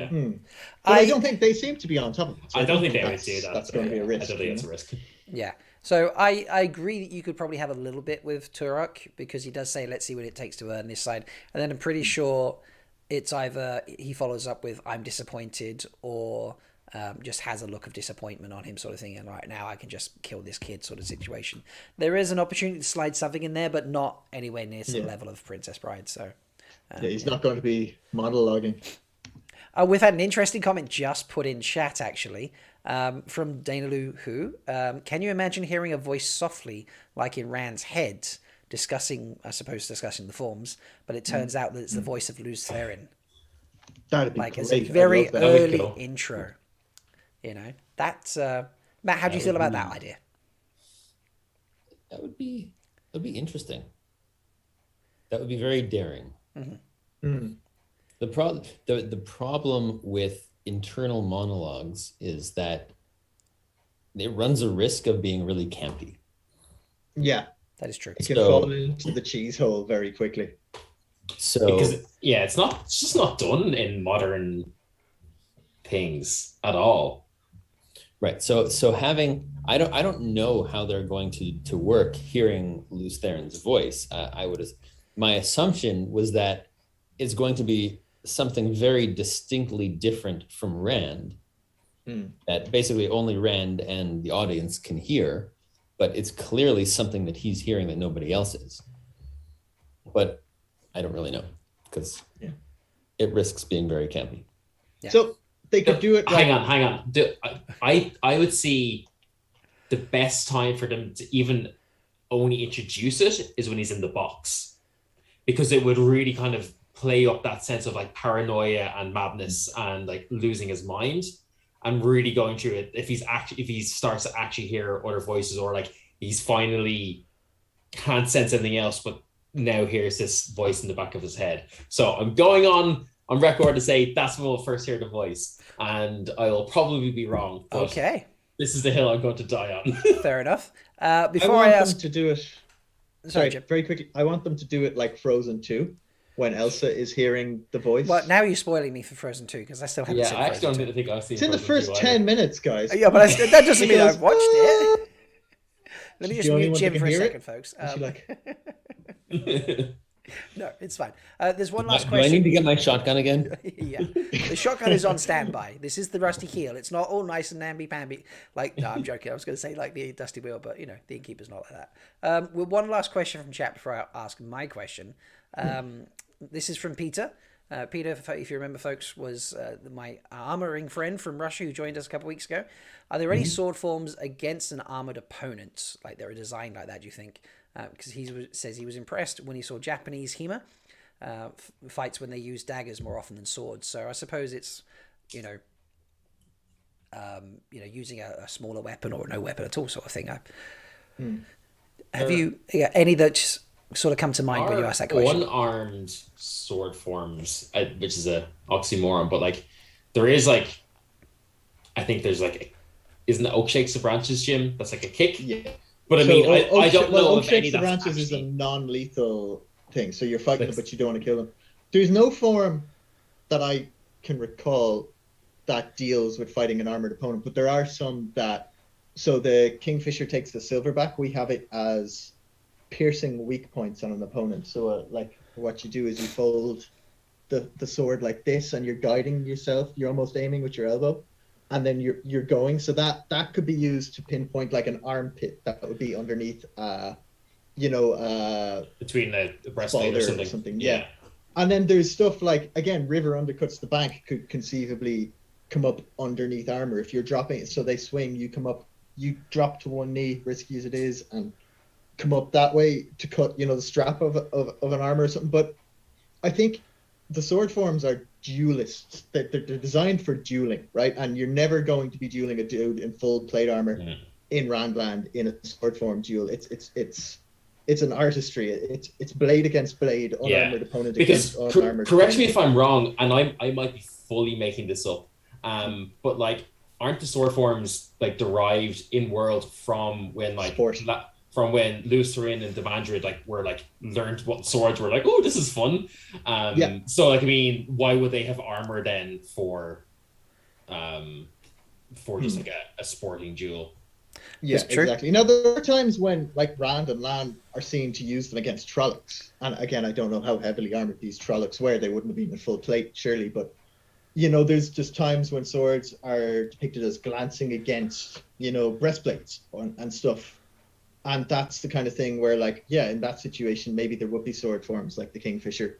I don't think they seem to be on top of it. So I don't think they would do that. That's going to be a risk. I don't think it's a risk. Yeah. So I agree that you could probably have a little bit with Turok because he does say, let's see what it takes to earn this side. And then I'm pretty sure it's either he follows up with I'm disappointed or just has a look of disappointment on him sort of thing. And right now I can just kill this kid sort of situation. There is an opportunity to slide something in there, but not anywhere near the level of Princess Bride. So he's not going to be monologuing. We've had an interesting comment just put in chat, actually, from Dana Lu Hu. Can you imagine hearing a voice softly, like in Rand's head, discussing the forms, but it turns out that it's the voice of Luz Therin? That'd be like great. As a very that. early intro. You know, that's... Matt, how do you feel about that idea? That would be interesting. That would be very daring. Mm-hmm. Mm-hmm. The problem with internal monologues is that it runs a risk of being really campy. Yeah, that is true. It can fall into the cheese hole very quickly. So because it's just not done in modern things at all. Right. So having I don't know how they're going to work hearing Luz Therin's voice. My assumption was that it's going to be something very distinctly different from Rand, that basically only Rand and the audience can hear, but it's clearly something that he's hearing that nobody else is. But I don't really know because it risks being very campy. Yeah. So they could do it. Hang on. I would see the best time for them to even only introduce it is when he's in the box, because it would really kind of play up that sense of like paranoia and madness and like losing his mind and really going through it. If he starts to actually hear other voices, or like he's finally can't sense anything else, but now hears this voice in the back of his head. So I'm going on record to say that's when we'll first hear the voice, and I will probably be wrong. But okay. This is the hill I'm going to die on. Fair enough. Before I ask them to do it, sorry, very quickly, I want them to do it like Frozen 2. When Elsa is hearing the voice. Well, now you're spoiling me for Frozen 2 because I still haven't seen Frozen 2. I actually don't think I've seen It's in the first 10 minutes, guys. Yeah, but that doesn't mean I've watched it. Let me just mute Jim for a second, folks. No, it's fine. There's one last question. Do I need to get my shotgun again? Yeah. The shotgun is on standby. This is the rusty heel. It's not all nice and namby-pamby. Like, no, I'm joking. I was going to say like the dusty wheel, but, you know, the innkeeper's not like that. Well, one last question from chat before I ask my question. This is from Peter. Peter, if you remember, folks, was my armoring friend from Russia who joined us a couple of weeks ago. Are there any sword forms against an armored opponent? Like they're designed like that, do you think? Because he says he was impressed when he saw Japanese HEMA fights when they use daggers more often than swords. So I suppose it's, you know, using a smaller weapon or no weapon at all, sort of thing. Have There you any that just sort of come to mind when you ask that question? unarmed sword forms, which is a oxymoron, but like there is like, I think there's like, isn't the oak shakes the branches, Jim? That's like a kick. Yeah. But I mean, I don't know Oak if any Shakes of the that's Branches is a actually... non-lethal thing. So you're fighting them, Like- but you don't want to kill them. There's no form that I can recall that deals with fighting an armored opponent, but there are some that. So the Kingfisher takes the silverback. We have it as piercing weak points on an opponent. So like what you do is you fold the sword like this, and you're guiding yourself. You're almost aiming with your elbow, and then you're going. So that could be used to pinpoint like an armpit that would be underneath, between the breastplate or something. Yeah. And then there's stuff like, again, river undercuts the bank could conceivably come up underneath armor if you're dropping it. So they swing, you come up, you drop to one knee, risky as it is, and come up that way to cut, the strap of an armor or something. But I think the sword forms are duelists. They're designed for dueling, right? And you're never going to be dueling a dude in full plate armor in Randland in a sword form duel. It's an artistry. It's blade against blade, unarmored opponent because against unarmored. Correct me if I'm wrong, and I might be fully making this up. But like, aren't the sword forms like derived in world from when like from when Lutheran and Devandrid were learned what swords were like? Oh, this is fun. So like, I mean, why would they have armor then for just like a sporting duel? Yeah, exactly. Now, there are times when, like, Rand and Lan are seen to use them against Trollocs. And again, I don't know how heavily armored these Trollocs were. They wouldn't have been in full plate, surely. But, there's just times when swords are depicted as glancing against, breastplates and stuff. And that's the kind of thing where, like, yeah, in that situation, maybe there would be sword forms like the Kingfisher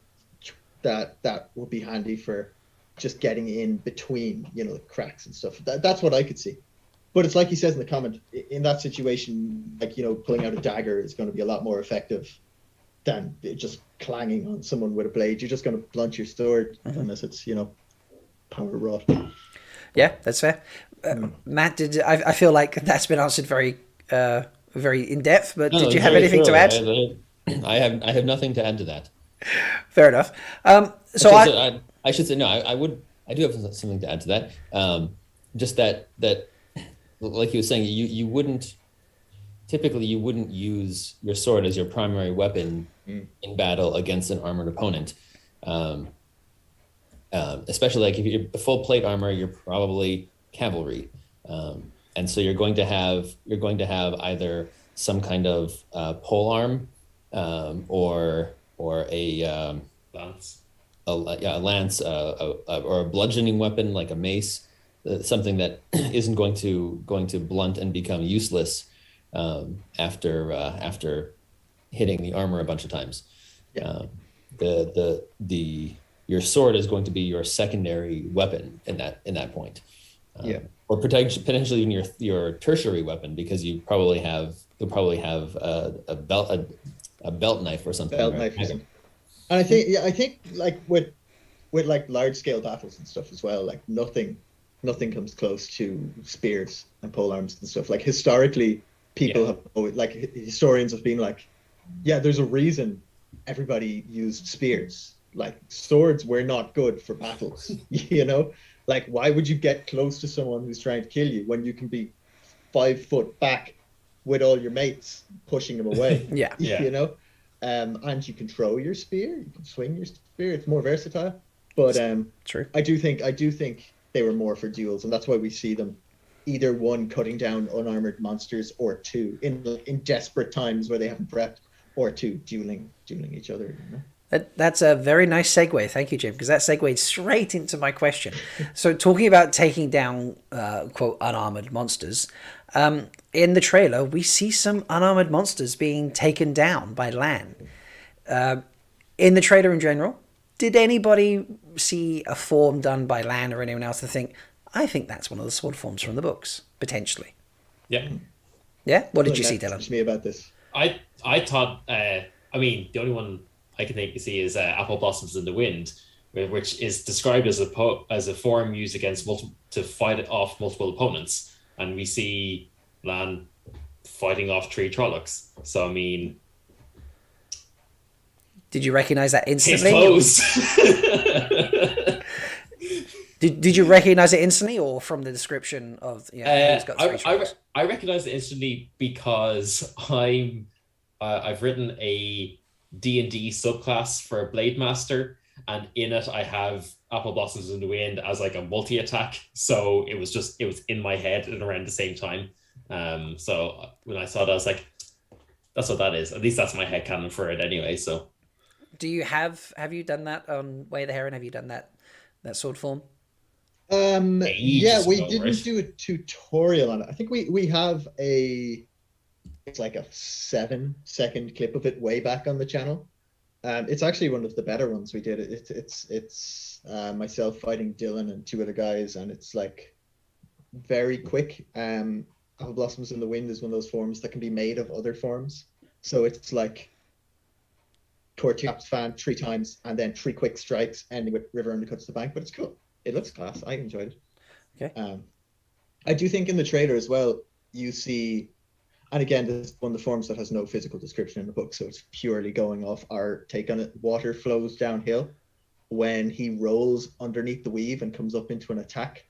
that would be handy for just getting in between, the cracks and stuff. That's what I could see. But it's like he says in the comment, in that situation, like, pulling out a dagger is going to be a lot more effective than just clanging on someone with a blade. You're just going to blunt your sword unless it's, power wrought. Yeah, that's fair. Matt, I feel like that's been answered very very in depth, but did you have anything to add? I have nothing to add to that. Fair enough. I should say no. I do have something to add to that. Just that like you were saying, you wouldn't use your sword as your primary weapon in battle against an armored opponent. Especially like if you're full plate armor, you're probably cavalry, and so you're going to have either some kind of pole arm, or a lance, a lance, or a bludgeoning weapon like a mace. Something that isn't going to blunt and become useless after hitting the armor a bunch of times. Your sword is going to be your secondary weapon in that point. Or potentially even your tertiary weapon, because you'll probably have a belt knife or something. Belt knife or something. And I think like with like large scale battles and stuff as well, like nothing comes close to spears and polearms and stuff. Like historically, people have always, like, historians have been like, yeah, there's a reason everybody used spears. Like, swords were not good for battles, Like, why would you get close to someone who's trying to kill you when you can be 5 foot back with all your mates pushing them away? And you can throw your spear, you can swing your spear. It's more versatile. But true. I do think they were more for duels, and that's why we see them either one cutting down unarmored monsters, or two in desperate times where they haven't prepped, or two dueling each other. That's a very nice segue. Thank you, Jim, because that segued straight into my question. So talking about taking down, quote, unarmored monsters, in the trailer, we see some unarmored monsters being taken down by Lan. In the trailer in general, did anybody see a form done by Lan or anyone else to think, I think that's one of the sword forms from the books, potentially? Yeah. Yeah? What did you see, Dylan? Teach me about this. I thought, the only one I can think see is Apple Blossoms in the Wind, which is described as a form used against to fight off multiple opponents, and we see Lan fighting off 3 Trollocs. So I mean, did you recognize that case instantly? closed. Did you recognize it instantly, or from the description of who's got 3 Trollocs? I recognize it instantly because I've written a D&D subclass for Blade Master, and in it I have Apple Blossoms in the Wind as like a multi-attack. So it was in my head and around the same time. So when I saw it, I was like, that's what that is. At least that's my headcanon for it anyway. So do you have you done that on Way of the Heron? Have you done that sword form? Yeah, we ago, didn't right? do a tutorial on it. I think we have it's like a 7-second clip of it way back on the channel. It's actually one of the better ones we did. It's myself fighting Dylan and 2 other guys, and it's like very quick. Apple Blossoms in the Wind is one of those forms that can be made of other forms. So it's like Torch fan 3 times and then 3 quick strikes ending with River Undercuts the Bank, but it's cool. It looks class. I enjoyed it. Okay. I do think in the trailer as well, you see, and again, this is one of the forms that has no physical description in the book, so it's purely going off our take on it. Water flows downhill. When he rolls underneath the weave and comes up into an attack,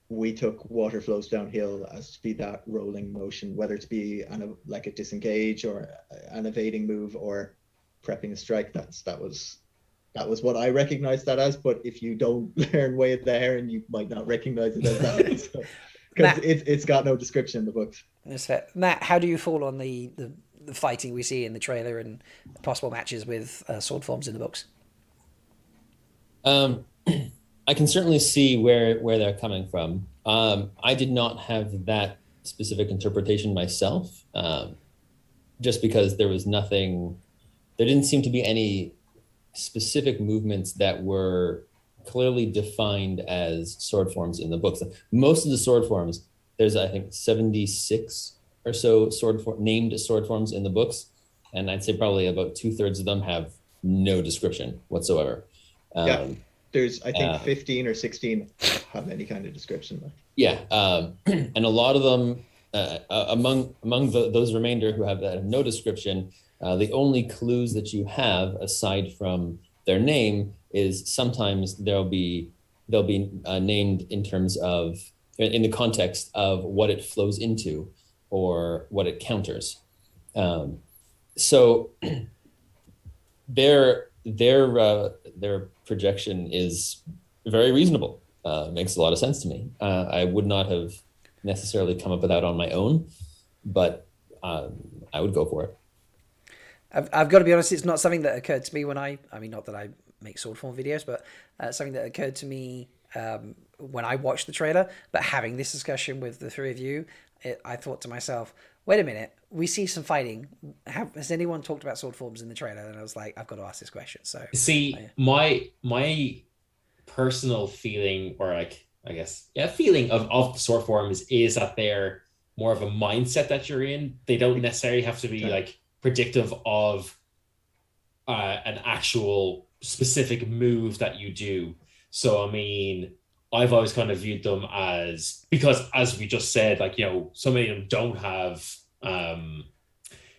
we took water flows downhill as to be that rolling motion, whether it be like a disengage or an evading move or prepping a strike. That was what I recognized that as. But if you don't learn Way of the Heron, you might not recognize it as that, because it's got no description in the books. That's fair. Matt, how do you fall on the fighting we see in the trailer and possible matches with sword forms in the books? I can certainly see where they're coming from. I did not have that specific interpretation myself, just because there didn't seem to be any specific movements that were clearly defined as sword forms in the books. Most of the sword forms, there's I think 76 or so named sword forms in the books, and I'd say probably about 2/3 of them have no description whatsoever. There's I think 15 or 16 have any kind of description. Yeah, and a lot of them among those remainder who have no description, the only clues that you have aside from their name is sometimes they'll be named in terms of in the context of what it flows into or what it counters. So their projection is very reasonable. Makes a lot of sense to me. I would not have necessarily come up with that on my own, but I would go for it. I've got to be honest, it's not something that occurred to me when I mean, not that I make sword form videos, but something that occurred to me when I watched the trailer. But having this discussion with the 3 of you, I thought to myself, wait a minute, we see some fighting. Has anyone talked about sword forms in the trailer? And I was like, I've got to ask this question. So see, my personal feeling, or like, I guess, feeling of the sword forms is that they're more of a mindset that you're in. They don't necessarily have to be like predictive of an actual specific move that you do. So, I mean, I've always kind of viewed them as, because as we just said, like, you know, so many of them don't have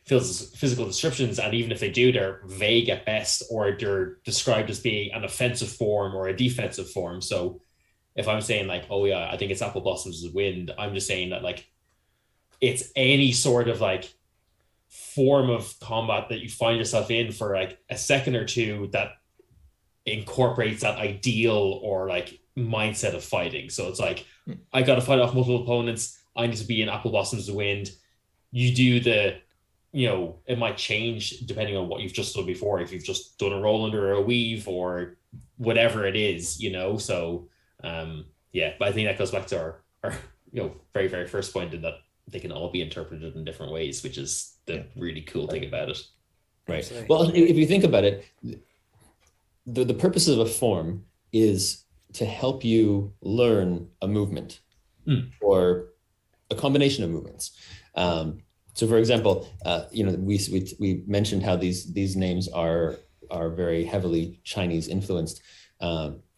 physical descriptions, and even if they do, they're vague at best, or they're described as being an offensive form or a defensive form. So if I'm saying like, oh yeah, I think it's Apple Blossoms of Wind, I'm just saying that like it's any sort of like form of combat that you find yourself in for like a second or two that incorporates that ideal or like mindset of fighting. So it's like, I got to fight off multiple opponents. I need to be in Apple Blossoms of Wind. You do the, you know, it might change depending on what you've just done before. If you've just done a roll under a weave or whatever it is, you know. So but I think that goes back to our you know, very, very first point, in that they can all be interpreted in different ways, which is the really cool thing about it. Right. Absolutely. Well, if you think about it, the purpose of a form is to help you learn a movement or a combination of movements. So, for example, you know, we mentioned how these names are very heavily Chinese influenced.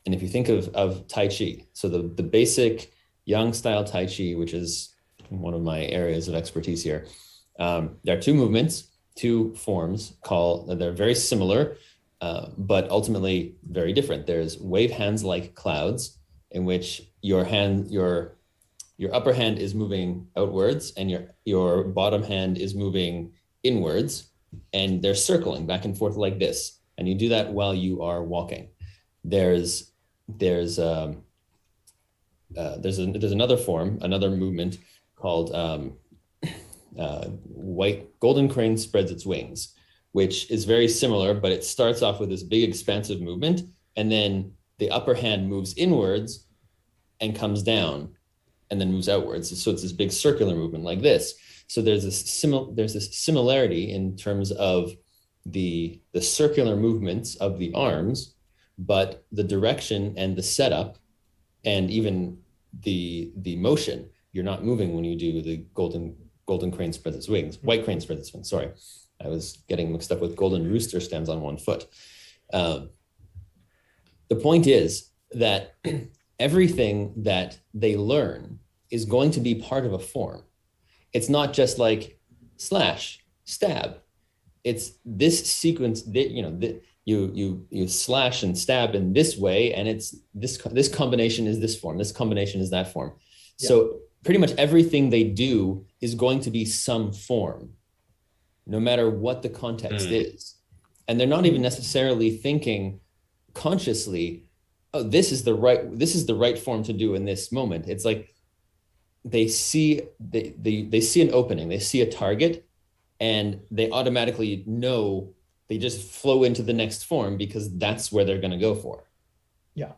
And if you think of Tai Chi, so the basic Yang style Tai Chi, which is one of my areas of expertise here, there are two movements, two forms they're very similar, but ultimately very different. There's wave hands like clouds, in which your upper hand is moving outwards and your bottom hand is moving inwards, and they're circling back and forth like this. And you do that while you are walking. There's another form, another movement called golden crane spreads its wings, which is very similar, but it starts off with this big expansive movement, and then the upper hand moves inwards and comes down and then moves outwards. So it's this big circular movement like this. So there's this similarity in terms of the circular movements of the arms, but the direction and the setup and even the motion, you're not moving when you do the golden crane spreads its wings, white crane spreads its wings, sorry. I was getting mixed up with golden rooster stands on one foot. The point is that everything that they learn is going to be part of a form. It's not just like slash, stab. It's this sequence that, you slash and stab in this way, and it's this combination is this form, this combination is that form. Yeah. So pretty much everything they do is going to be some form, no matter what the context is. And they're not even necessarily thinking consciously, oh, this is the right form to do in this moment. It's like they see an opening, they see a target, and they automatically know, they just flow into the next form because that's where they're going to go for. Yeah,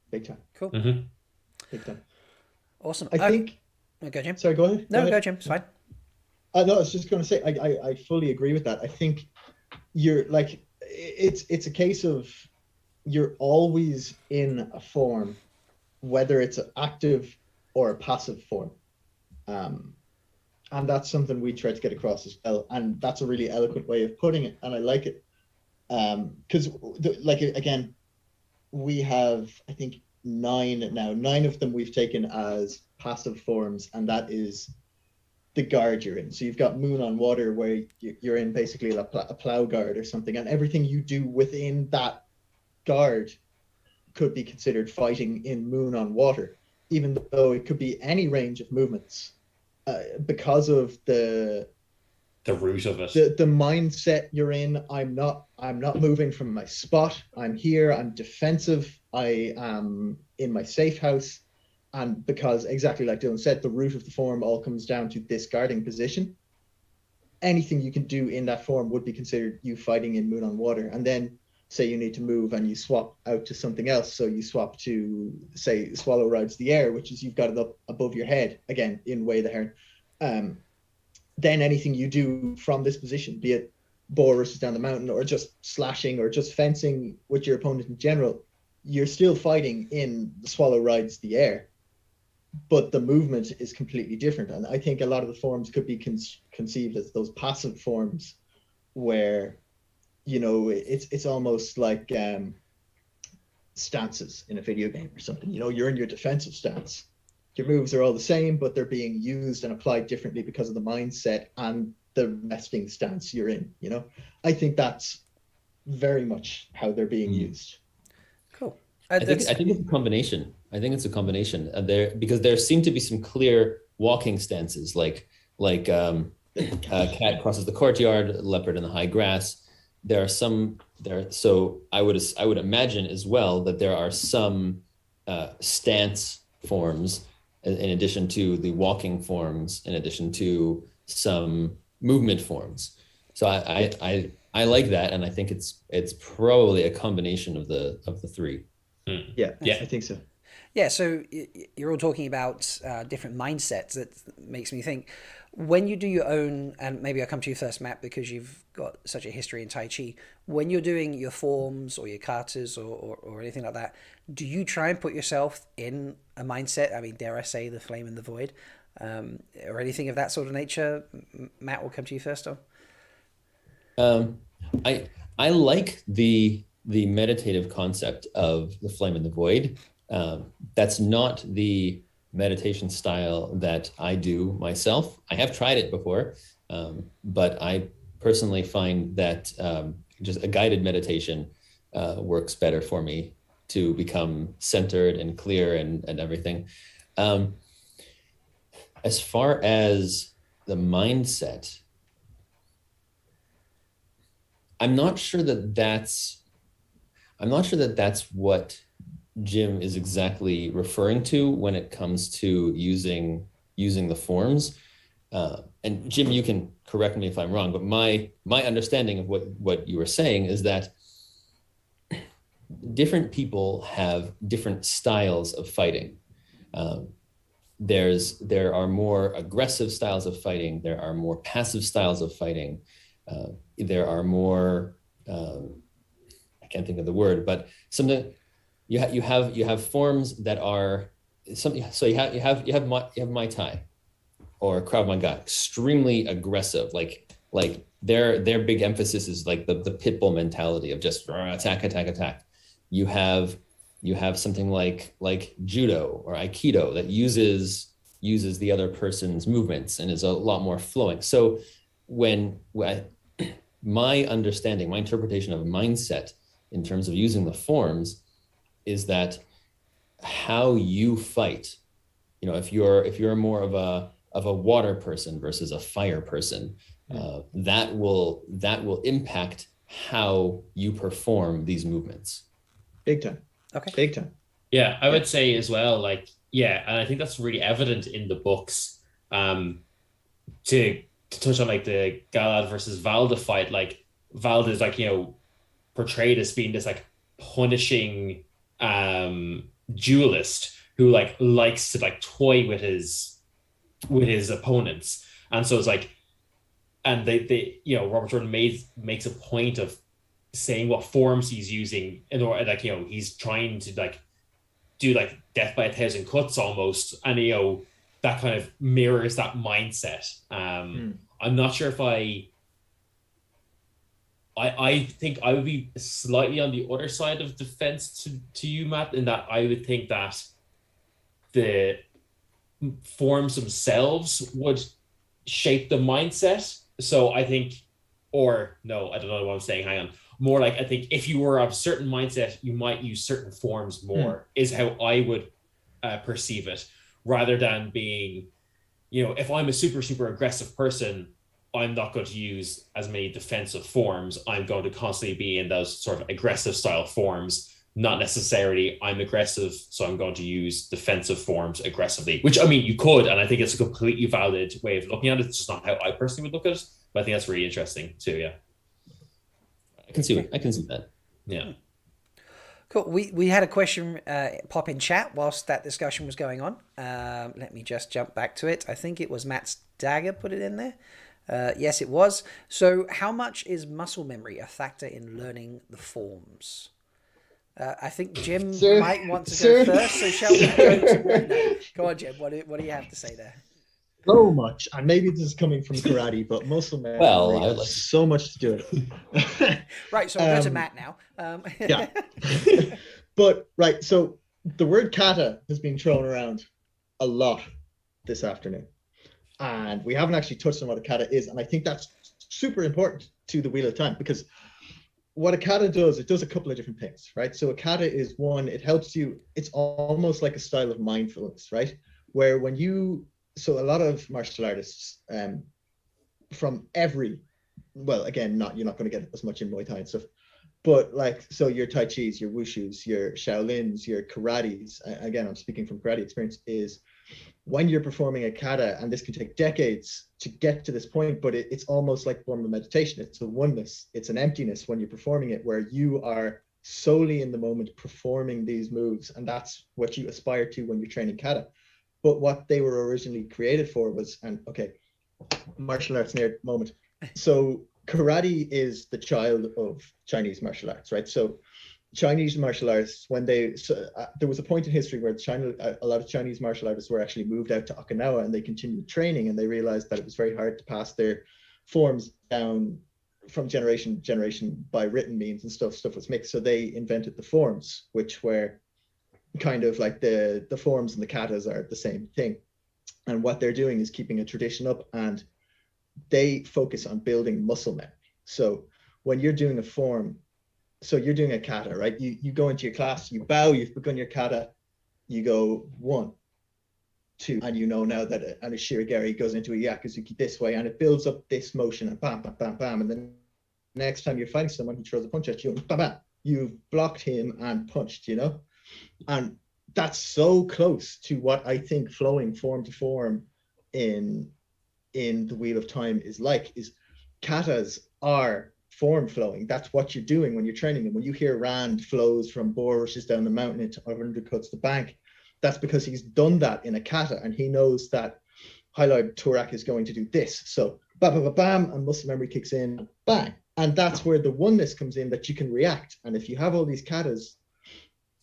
big time. Cool. Mm-hmm. Big time. Awesome. I think. Go, Jim. Sorry, go ahead. No, go, Jim. It's fine. No, I was just going to say, I fully agree with that. I think you're like, it's a case of you're always in a form, whether it's an active or a passive form. And that's something we try to get across as well. And that's a really eloquent way of putting it. And I like it. Because again, we have, I think, 9 now. 9 of them we've taken as passive forms, and that is the guard you're in. So you've got Moon on Water, where you're in basically a plow guard or something, and everything you do within that guard could be considered fighting in Moon on Water, even though it could be any range of movements, because of the root of it, the mindset you're in. I'm not moving from my spot. I'm here. I'm defensive. I am in my safe house. And because, exactly like Dylan said, the root of the form all comes down to this guarding position. Anything you can do in that form would be considered you fighting in Moon on Water. And then say you need to move and you swap out to something else. So you swap to, say, Swallow Rides the Air, which is you've got it up above your head, again, in Way the Heron. Then anything you do from this position, be it boar versus down the mountain, or just slashing, or just fencing with your opponent in general, you're still fighting in the Swallow Rides the Air. But the movement is completely different. And I think a lot of the forms could be conceived as those passive forms where, it's almost like stances in a video game or something. You're in your defensive stance. Your moves are all the same, but they're being used and applied differently because of the mindset and the resting stance you're in. I think that's very much how they're being used. Cool. I think it's a combination. Because there seem to be some clear walking stances, like cat crosses the courtyard, leopard in the high grass. There are some there. So I would imagine as well that there are some stance forms in addition to the walking forms, in addition to some movement forms. So I like that, and I think it's probably a combination of the 3. Yeah, I think so. Yeah, so you're all talking about different mindsets. That makes me think, when you do your own, and maybe I'll come to you first, Matt, because you've got such a history in Tai Chi. When you're doing your forms or your katas or anything like that, do you try and put yourself in a mindset? I mean, dare I say, the flame in the void, or anything of that sort of nature? Matt, we'll come to you first, though. I like the the meditative concept of the flame and the void. That's not the meditation style that I do myself. I have tried it before, but I personally find that just a guided meditation works better for me to become centered and clear and everything. As far as the mindset, I'm not sure that that's what Jim is exactly referring to when it comes to using the forms. And Jim, you can correct me if I'm wrong, but my understanding of what you were saying is that different people have different styles of fighting. There are more aggressive styles of fighting. There are more passive styles of fighting. There are more, I can't think of the word, but something. You have forms that are something. So you have Muay Thai or Krav Maga, extremely aggressive. Like their big emphasis is like the pit bull mentality of just attack. You have something like judo or aikido that uses the other person's movements and is a lot more flowing. So when my understanding, my interpretation of mindset in terms of using the forms is that how you fight, if you're more of a water person versus a fire person, that will impact how you perform these movements. Big time. Okay. Big time. Yeah, I would say as well, and I think that's really evident in the books. To touch on like the Galad versus Valda fight, like Valda is like, portrayed as being this like punishing duelist who like likes to like toy with his opponents. And so it's like, and they Robert Jordan makes a point of saying what forms he's using in order, like, he's trying to like do like death by 1,000 cuts almost, and that kind of mirrors that mindset. I'm not sure if I think I would be slightly on the other side of the fence to you, Matt, in that I would think that the forms themselves would shape the mindset. So I think, or no, I don't know what I'm saying. Hang on. More like, I think if you were of a certain mindset, you might use certain forms more, is how I would perceive it, rather than being, if I'm a super, super aggressive person, I'm not going to use as many defensive forms. I'm going to constantly be in those sort of aggressive style forms, not necessarily I'm aggressive, so I'm going to use defensive forms aggressively, which, I mean, you could, and I think it's a completely valid way of looking at it. It's just not how I personally would look at it, but I think that's really interesting too. Yeah. I can see that. Yeah. Cool. We had a question pop in chat whilst that discussion was going on. Let me just jump back to it. I think it was Matt's Dagger put it in there. Yes, it was. So how much is muscle memory a factor in learning the forms? I think Jim might want to go first. So shall we go to... Go on, Jim. What do you have to say there? So much, and maybe this is coming from karate, but muscle memory has so much to do with it. Right, so we'll go to Matt now. Yeah. But, right, so the word kata has been thrown around a lot this afternoon. And we haven't actually touched on what a kata is. And I think that's super important to the Wheel of Time, because what a kata does, it does a couple of different things, right? So a kata is one, it helps you, it's almost like a style of mindfulness, right? Where when so a lot of martial artists from well, again, you're not going to get as much in Muay Thai and stuff, but like, so your Tai Chis, your Wushus, your Shaolins, your Karates, again, I'm speaking from karate experience, is when you're performing a kata, and this can take decades to get to this point, but it's almost like a form of meditation. It's a oneness, it's an emptiness when you're performing it, where you are solely in the moment performing these moves, and that's what you aspire to when you're training kata. But what they were originally created for was, martial arts nerd moment. So karate is the child of Chinese martial arts, right? So Chinese martial arts, there was a point in history where a lot of Chinese martial artists were actually moved out to Okinawa, and they continued training, and they realized that it was very hard to pass their forms down from generation to generation by written means and stuff was mixed. So they invented the forms, which were kind of like the forms and the katas are the same thing. And what they're doing is keeping a tradition up, and they focus on building muscle memory. So when you're doing a form, so you're doing a kata, right? You go into your class, you bow, you've begun your kata, you go 1, 2, and you know now that a shirigari goes into a yakuzuki this way, and it builds up this motion, and bam, bam, bam, bam, and then next time you're fighting someone, he throws a punch at you, and bam, bam, you've blocked him and punched, you know? And that's so close to what I think flowing form to form in the Wheel of Time is like, is katas are form flowing. That's what you're doing when you're training them. When you hear Rand flows from boar rushes down the mountain into undercuts the bank, that's because he's done that in a kata, and he knows that highlight Turak is going to do this. So bam, bam, bam, and muscle memory kicks in, bang. And that's where the oneness comes in, that you can react. And if you have all these katas,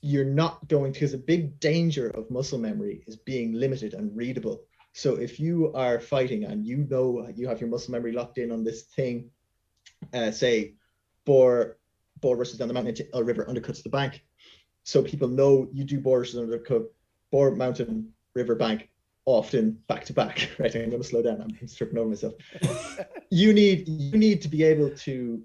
you're not going to, because a big danger of muscle memory is being limited and readable. So if you are fighting and you know you have your muscle memory locked in on this thing, say boar rushes down the mountain into a river, undercuts the bank. So people know you do boar rushes undercut, boar mountain, river bank, often back to back, right? I'm going to slow down. I'm tripping over myself. You need to be able to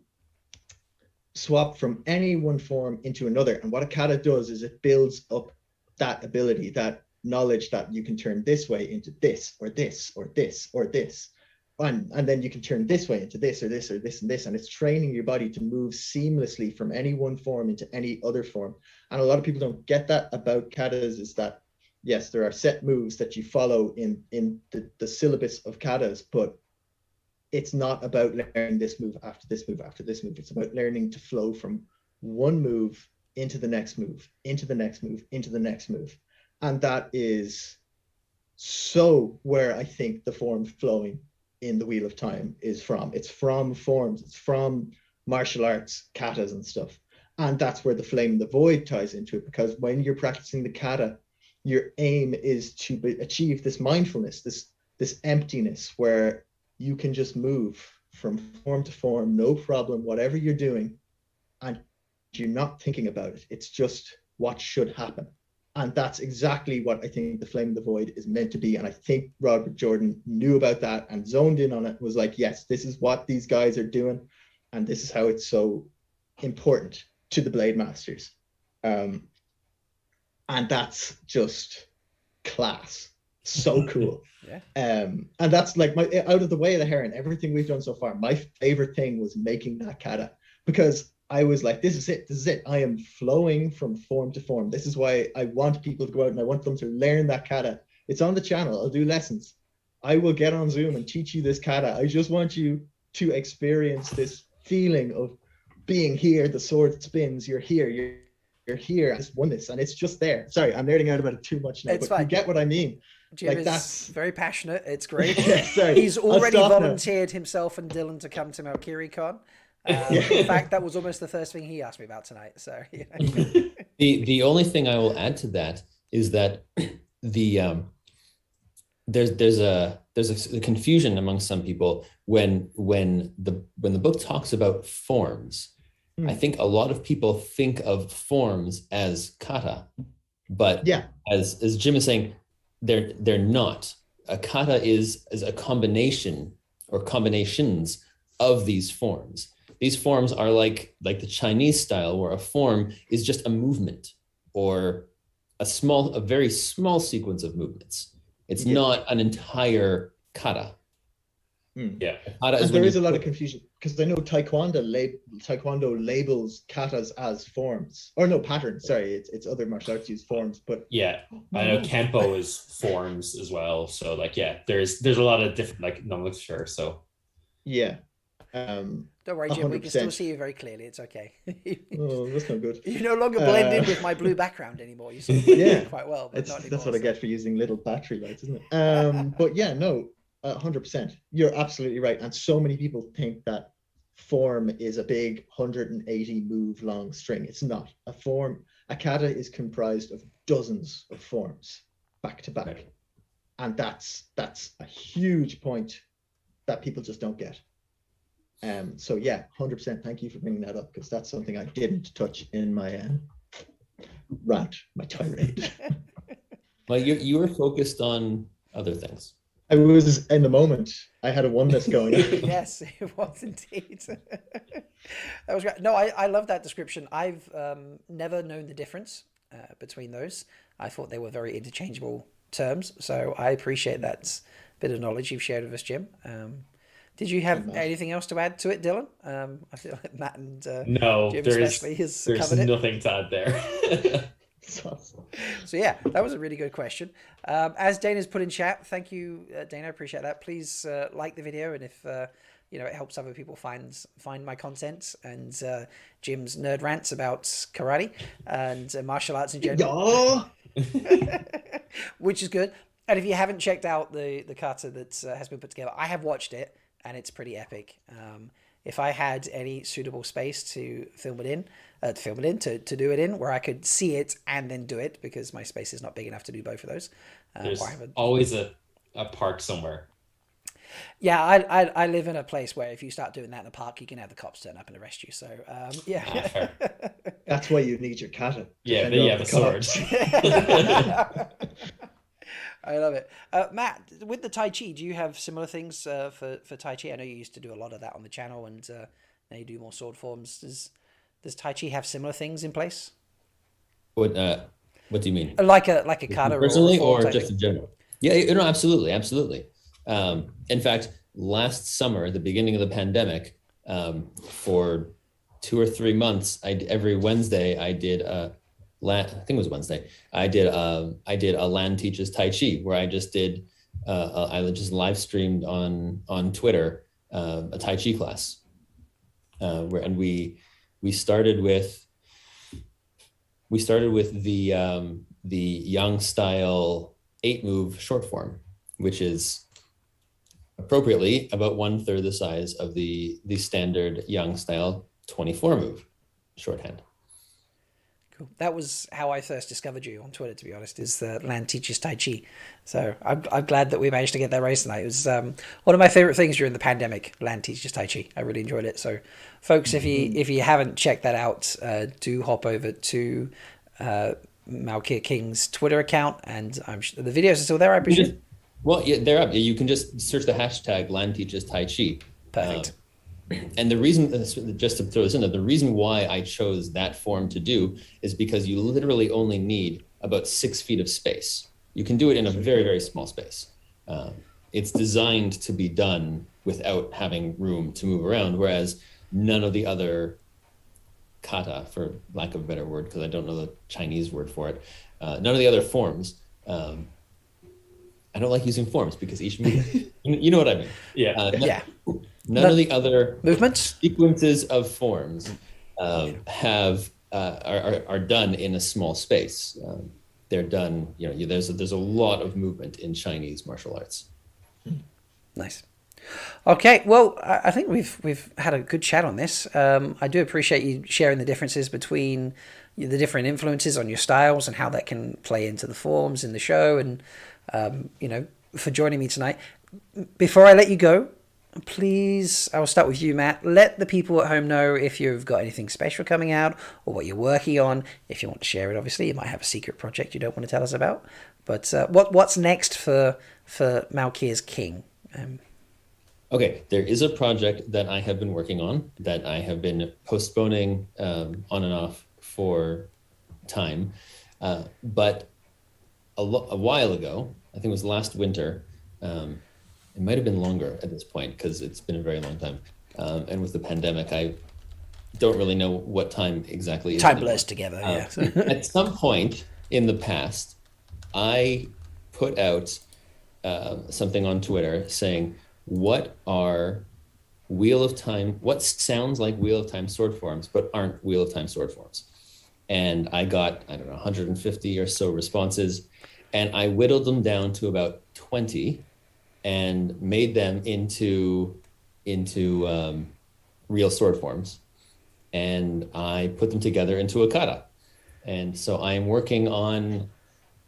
swap from any one form into another. And what a kata does is it builds up that ability, that knowledge that you can turn this way into this, or this, or this, or this. And then you can turn this way into this, or this, or this, and this. And it's training your body to move seamlessly from any one form into any other form. And a lot of people don't get that about katas, is that, yes, there are set moves that you follow in the syllabus of katas, but it's not about learning this move after this move after this move. It's about learning to flow from one move into the next move, into the next move, into the next move. And that is so where I think the form flowing in the Wheel of Time is from. It's from forms, it's from martial arts, katas and stuff. And that's where the Flame and the Void ties into it, because when you're practicing the kata, your aim is to achieve this mindfulness, this emptiness, where you can just move from form to form, no problem, whatever you're doing, and you're not thinking about it. It's just what should happen. And that's exactly what I think the Flame of the Void is meant to be. And I think Robert Jordan knew about that and zoned in on it, was like, yes, this is what these guys are doing. And this is how it's so important to the Blade Masters. And that's just class. So cool. Yeah. And that's like my, out of the way of the Heron, everything we've done so far, my favorite thing was making that kata, because I was like, this is it. I am flowing from form to form. This is why I want people to go out and I want them to learn that kata. It's on the channel. I'll do lessons. I will get on Zoom and teach you this kata. I just want you to experience this feeling of being here. The sword spins. You're here. You're here. I just won this, and it's just there. Sorry, I'm nerding out about it too much now. It's but fine. You get what I mean. Jim like is that's very passionate. It's great. Sorry, He's already I'll stop volunteered himself and Dylan to come to Malkier Con. In fact, that was almost the first thing he asked me about tonight. So yeah. The only thing I will add to that is that the there's a confusion among some people when the book talks about forms. I think a lot of people think of forms as kata, but yeah, as Jim is saying, they're not. A kata is a combination or combinations of these forms. These forms are like the Chinese style, where a form is just a movement or a very small sequence of movements. It's not an entire kata. Yeah. Kata and there is a lot of confusion, because I know Taekwondo labels katas as forms, or no, patterns. Sorry, it's other martial arts use forms, but yeah, I know Kempo is forms as well. So like, yeah, there's a lot of different like nomenclature. So yeah. Don't worry, Jim. 100%. We can still see you very clearly. It's okay. Oh, that's not good. You no longer blend in with my blue background anymore. You sort of blend in quite well, but not anymore. That's what I get for using little battery lights, isn't it? But yeah, no, 100%. You're absolutely right. And so many people think that form is a big 180 move long string. It's not. A kata is comprised of dozens of forms back to back. Right. And that's a huge point that people just don't get. So yeah, 100%. Thank you for bringing that up, because that's something I didn't touch in my rant, my tirade. Well, you were focused on other things. I was in the moment. I had a oneness going on. Yes, it was indeed. That was great. No, I love that description. I've never known the difference between those. I thought they were very interchangeable terms. So I appreciate that bit of knowledge you've shared with us, Jim. Did you have anything else to add to it, Dylan? I feel like Matt and No, Jim there's especially has there's covered it. nothing to add there. So yeah, that was a really good question. As Dana's put in chat, thank you, Dana. I appreciate that. Please like the video, and if it helps other people find my content and Jim's nerd rants about karate and martial arts in general, which is good. And if you haven't checked out the kata that has been put together, I have watched it, and it's pretty epic. If I had any suitable space to film it in, to do it in, where I could see it and then do it, because my space is not big enough to do both of those. There's always a park somewhere. Yeah, I live in a place where if you start doing that in a park, you can have the cops turn up and arrest you. So yeah. That's why you need your kata. Yeah, but you have a sword. I love it. Matt, with the Tai Chi, do you have similar things for Tai Chi? I know you used to do a lot of that on the channel, and now you do more sword forms. Does Tai Chi have similar things in place? What do you mean? Like a kata personally, or just in general? Yeah, no, absolutely. In fact, last summer, the beginning of the pandemic, for 2 or 3 months, every Wednesday I did I think it was Wednesday. I did a Land Teaches Tai Chi, where I just did I just live streamed on Twitter a Tai Chi class, and we started with the Yang style 8-move short form, which is appropriately about 1/3 the size of the standard Yang style 24-move shorthand. Cool. That was how I first discovered you on Twitter, to be honest, is the Land Teaches Tai Chi. So I'm glad that we managed to get that race tonight. It was one of my favorite things during the pandemic, Land Teaches Tai Chi. I really enjoyed it. So folks, if you haven't checked that out, do hop over to Malkier King's Twitter account, and I'm sure the videos are still there, I presume. Yeah, they're up. You can just search the hashtag Land Teaches Tai Chi. Perfect. And the reason, just to throw this in there, the reason why I chose that form to do is because you literally only need about 6 feet of space. You can do it in a very, very small space. It's designed to be done without having room to move around, whereas none of the other kata, for lack of a better word, because I don't know the Chinese word for it, none of the other forms, I don't like using forms because each move, you know what I mean? Yeah. None of the other movements, sequences of forms are done in a small space. They're done, there's a lot of movement in Chinese martial arts. Nice. Okay, well, I think we've had a good chat on this. I do appreciate you sharing the differences between the different influences on your styles and how that can play into the forms in the show, and for joining me tonight. Before I let you go, please, I'll start with you, Matt. Let the people at home know if you've got anything special coming out or what you're working on. If you want to share it, obviously, you might have a secret project you don't want to tell us about. But what's next for Malkier's King? Okay, there is a project that I have been working on that I have been postponing on and off for time. But a while ago, I think it was last winter, it might have been longer at this point because it's been a very long time. And with the pandemic, I don't really know what time exactly. Time blurs together, yeah. At some point in the past, I put out something on Twitter saying, what sounds like Wheel of Time sword forms, but aren't Wheel of Time sword forms? And I got, 150 or so responses, and I whittled them down to about 20 and made them into real sword forms. And I put them together into a kata. And so I am working on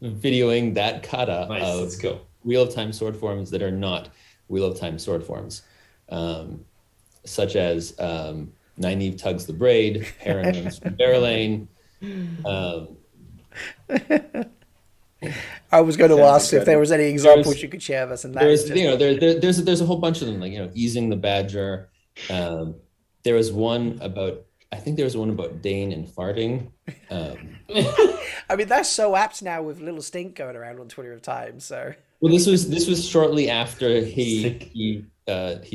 videoing that kata of Wheel of Time sword forms that are not Wheel of Time sword forms. such as Nynaeve tugs the braid, Heron runs from Barrelane. I was going to Sounds ask if there incredible. was any examples you could share with us, and that is There's just... you know there's a whole bunch of them, like easing the badger. There was one about, I think there was one about Dane and farting. I mean, that's so apt now with Little Stink going around on Twitter of Time. So Well, this was shortly after he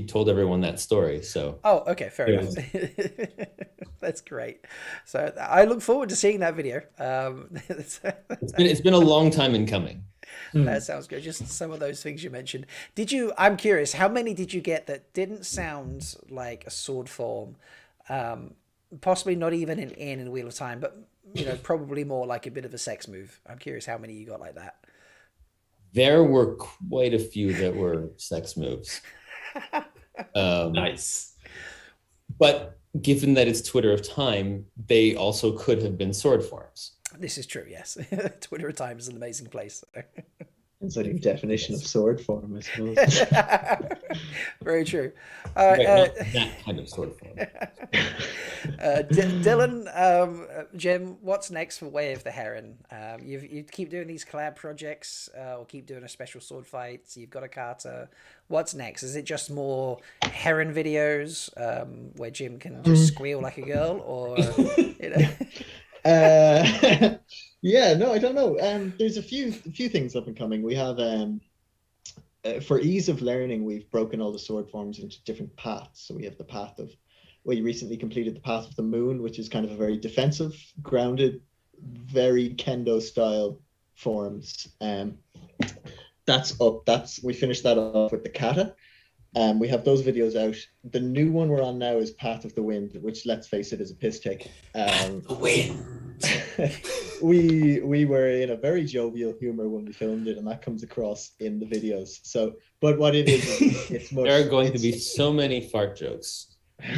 told everyone that story. So oh, okay, fair enough. That's great. So I look forward to seeing that video. it's been a long time in coming. That sounds good. Just some of those things you mentioned. I'm curious, how many did you get that didn't sound like a sword form? Possibly not even in Wheel of Time, but probably more like a bit of a sex move. I'm curious how many you got like that. There were quite a few that were sex moves. Nice. But given that it's Twitter of Time, they also could have been sword forms. This is true, yes. Twitter of Time is an amazing place. It's like a definition of sword form, I suppose. Very true. Right, not that kind of sword form. Dylan, Jim, what's next for Way of the Heron? You keep doing these collab projects, or keep doing a special sword fights. You've got a kata. What's next? Is it just more Heron videos where Jim can just squeal like a girl, or Yeah, no, I don't know. There's a few things up and coming. We have for ease of learning, we've broken all the sword forms into different paths. So we have the path of, we recently completed the path of the moon, which is kind of a very defensive, grounded, very kendo style forms. That's up. We finished that off with the kata. We have those videos out. The new one we're on now is Path of the Wind, which, let's face it, is a piss take. The wind. We were in a very jovial humor when we filmed it, and that comes across in the videos. So, but what it is it's more. There are going to be so many fart jokes.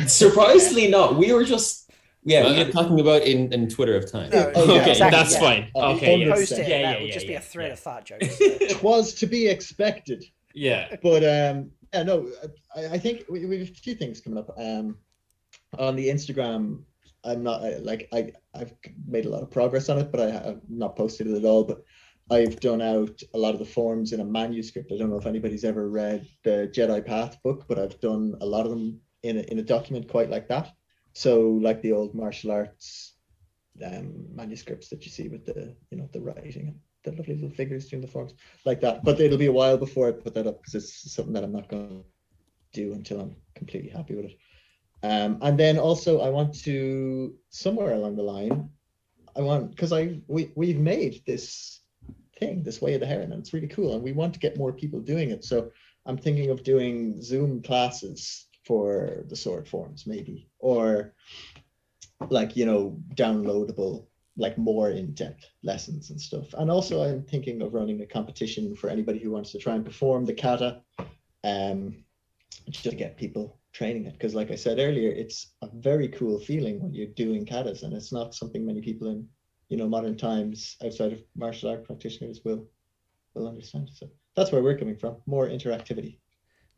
Surprisingly not. We were just I'm talking about in Twitter of Time. No, okay, exactly, that's fine. Okay, You yeah. post it, Yeah, that yeah, would yeah, just be yeah, a thread yeah. of fart jokes. Twas to be expected. Yeah. But yeah, no, I think we have a few things coming up. On the Instagram, I'm not I've made a lot of progress on it, but I have not posted it at all. But I've done out a lot of the forms in a manuscript. I don't know if anybody's ever read the Jedi Path book, but I've done a lot of them in a document quite like that. So like the old martial arts manuscripts that you see with the the writing and the lovely little figures doing the forms like that. But it'll be a while before I put that up because it's something that I'm not going to do until I'm completely happy with it. And then also I want to, somewhere along the line, because we've made this thing, this Way of the Heron, and it's really cool, and we want to get more people doing it. So I'm thinking of doing Zoom classes for the sword forms, maybe, or like downloadable, like more in-depth lessons and stuff. And also I'm thinking of running a competition for anybody who wants to try and perform the kata, just to get people training it, because like I said earlier, it's a very cool feeling when you're doing katas, and it's not something many people in modern times outside of martial art practitioners will understand. So that's where we're coming from, more interactivity.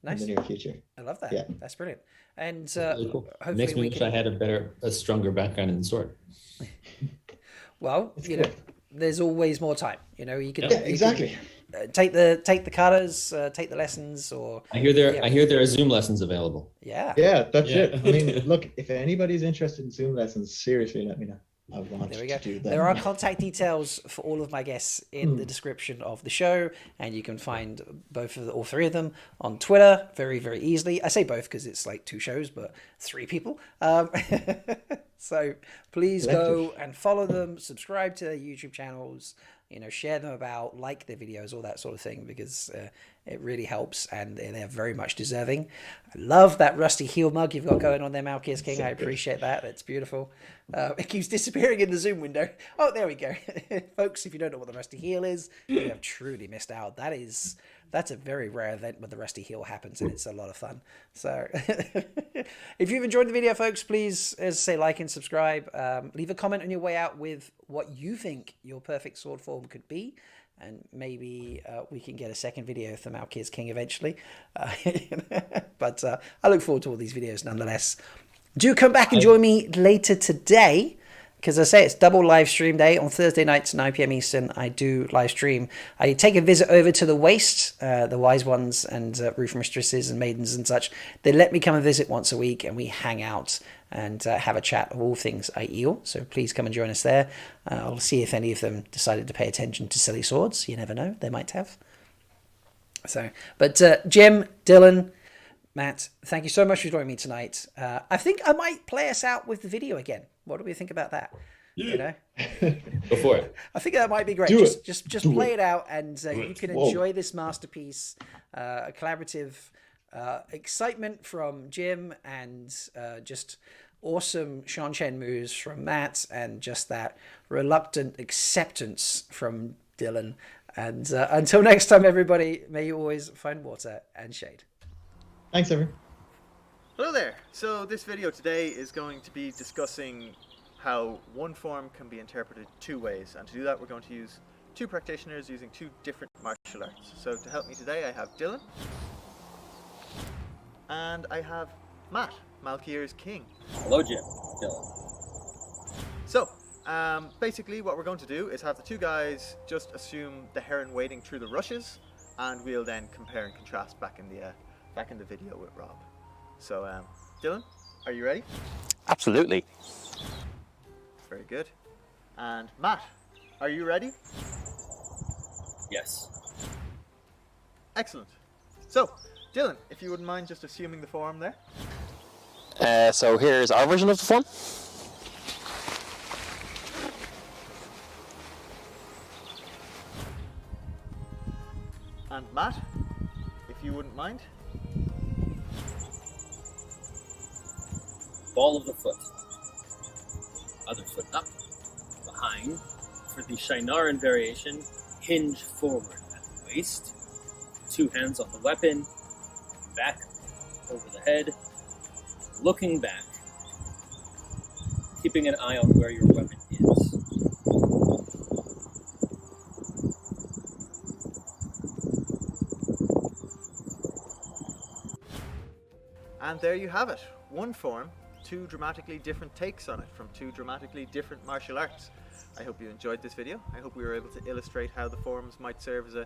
Nice. In the near future. I love that. Yeah. That's brilliant. And Really cool. hopefully Makes me we wish can... I had a stronger background in the sword. Well, cool. there's always more time. You can exactly. Take the katas, take the lessons, or I hear there are Zoom lessons available. yeah. That's it. I mean, look, if anybody's interested in Zoom lessons, seriously, let me know. I want There we to go. do that. There are contact details for all of my guests in the description of the show, and you can find all three of them on Twitter very, very easily. I say both because it's like 2 shows, but 3 people. So please go and follow them, subscribe to their YouTube channels, share them about, like their videos, all that sort of thing, because it really helps, and they're very much deserving. I love that rusty heel mug you've got going on there, Malkier King. I appreciate that. That's beautiful. It keeps disappearing in the Zoom window. Oh, there we go. Folks, if you don't know what the rusty heel is, you have truly missed out. That's a very rare event when the rusty heel happens, and it's a lot of fun. So if you've enjoyed the video, folks, please, as I say, like and subscribe. Leave a comment on your way out with what you think your perfect sword form could be. and maybe we can get a second video of the Malkier's King eventually. But I look forward to all these videos nonetheless. Do come back and join me later today, because I say it's double live stream day. On Thursday nights, 9 p.m. Eastern, I do live stream. I take a visit over to the Waste, the Wise Ones and Roof Mistresses and Maidens and such. They let me come and visit once a week, and we hang out and have a chat of all things IEL. So please come and join us there. I'll see if any of them decided to pay attention to silly swords. You never know, they might have. So, but Jim, Dylan, Matt, thank you so much for joining me tonight. I think I might play us out with the video again. What do we think about that? Yeah. You know, Go for it. I think that might be great. Just play it out, and you can enjoy this masterpiece. A collaborative excitement from Jim, and just awesome Shanshen moves from Matt, and just that reluctant acceptance from Dylan. And until next time, everybody, may you always find water and shade. Thanks, everyone. Hello there. So this video today is going to be discussing how one form can be interpreted two ways, and to do that we're going to use two practitioners using two different martial arts. So to help me today I have Dylan and I have Matt, Malkier's King. Hello, Jim. Dylan. So basically what we're going to do is have the two guys just assume the Heron wading through the rushes, and we'll then compare and contrast back in the video with Rob. So Dylan, are you ready? Absolutely. Very good. And Matt, are you ready? Yes. Excellent. So Dylan, if you wouldn't mind just assuming the form there. So here's our version of the form. And Matt, if you wouldn't mind. Ball of the foot. Other foot up. Behind. For the Shinaran variation, hinge forward at the waist. Two hands on the weapon. Back over the head. Looking back. Keeping an eye on where your weapon is. And there you have it. One form, two dramatically different takes on it from two dramatically different martial arts. I hope you enjoyed this video. I hope we were able to illustrate how the forms might serve as a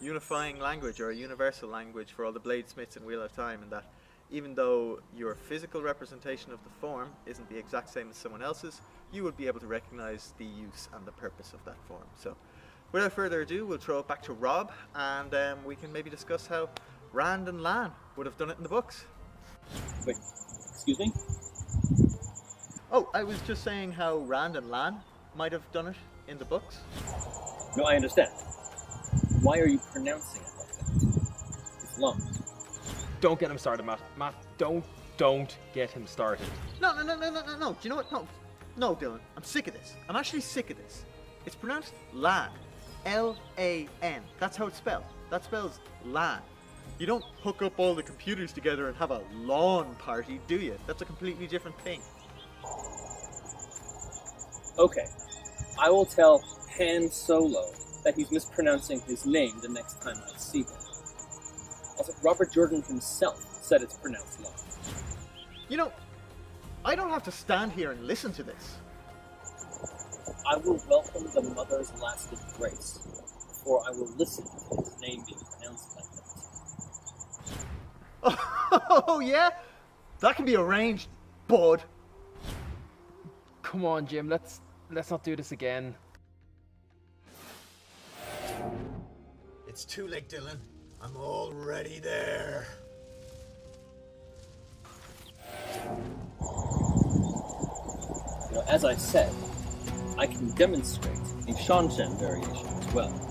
unifying language or a universal language for all the bladesmiths in Wheel of Time, and that even though your physical representation of the form isn't the exact same as someone else's, you would be able to recognize the use and the purpose of that form. So without further ado, we'll throw it back to Rob, and we can maybe discuss how Rand and Lan would have done it in the books. Wait, excuse me? Oh, I was just saying how Rand and Lan might have done it in the books. No, I understand. Why are you pronouncing it like that? It's long. Don't get him started, Matt. Matt, don't get him started. No. Do you know what? No, Dylan. I'm sick of this. I'm actually sick of this. It's pronounced Lan. L-A-N. That's how it's spelled. That spells Lan. You don't hook up all the computers together and have a lawn party, do you? That's a completely different thing. Okay, I will tell Han Solo that he's mispronouncing his name the next time I see him. Also, Robert Jordan himself said it's pronounced long. You know, I don't have to stand here and listen to this. I will welcome the mother's last embrace before I will listen to his name being pronounced like that. Oh yeah? That can be arranged, bud. Come on, Jim. Let's not do this again. It's too late, Dylan. I'm already there. You know, as I said, I can demonstrate the Shanshen variation as well.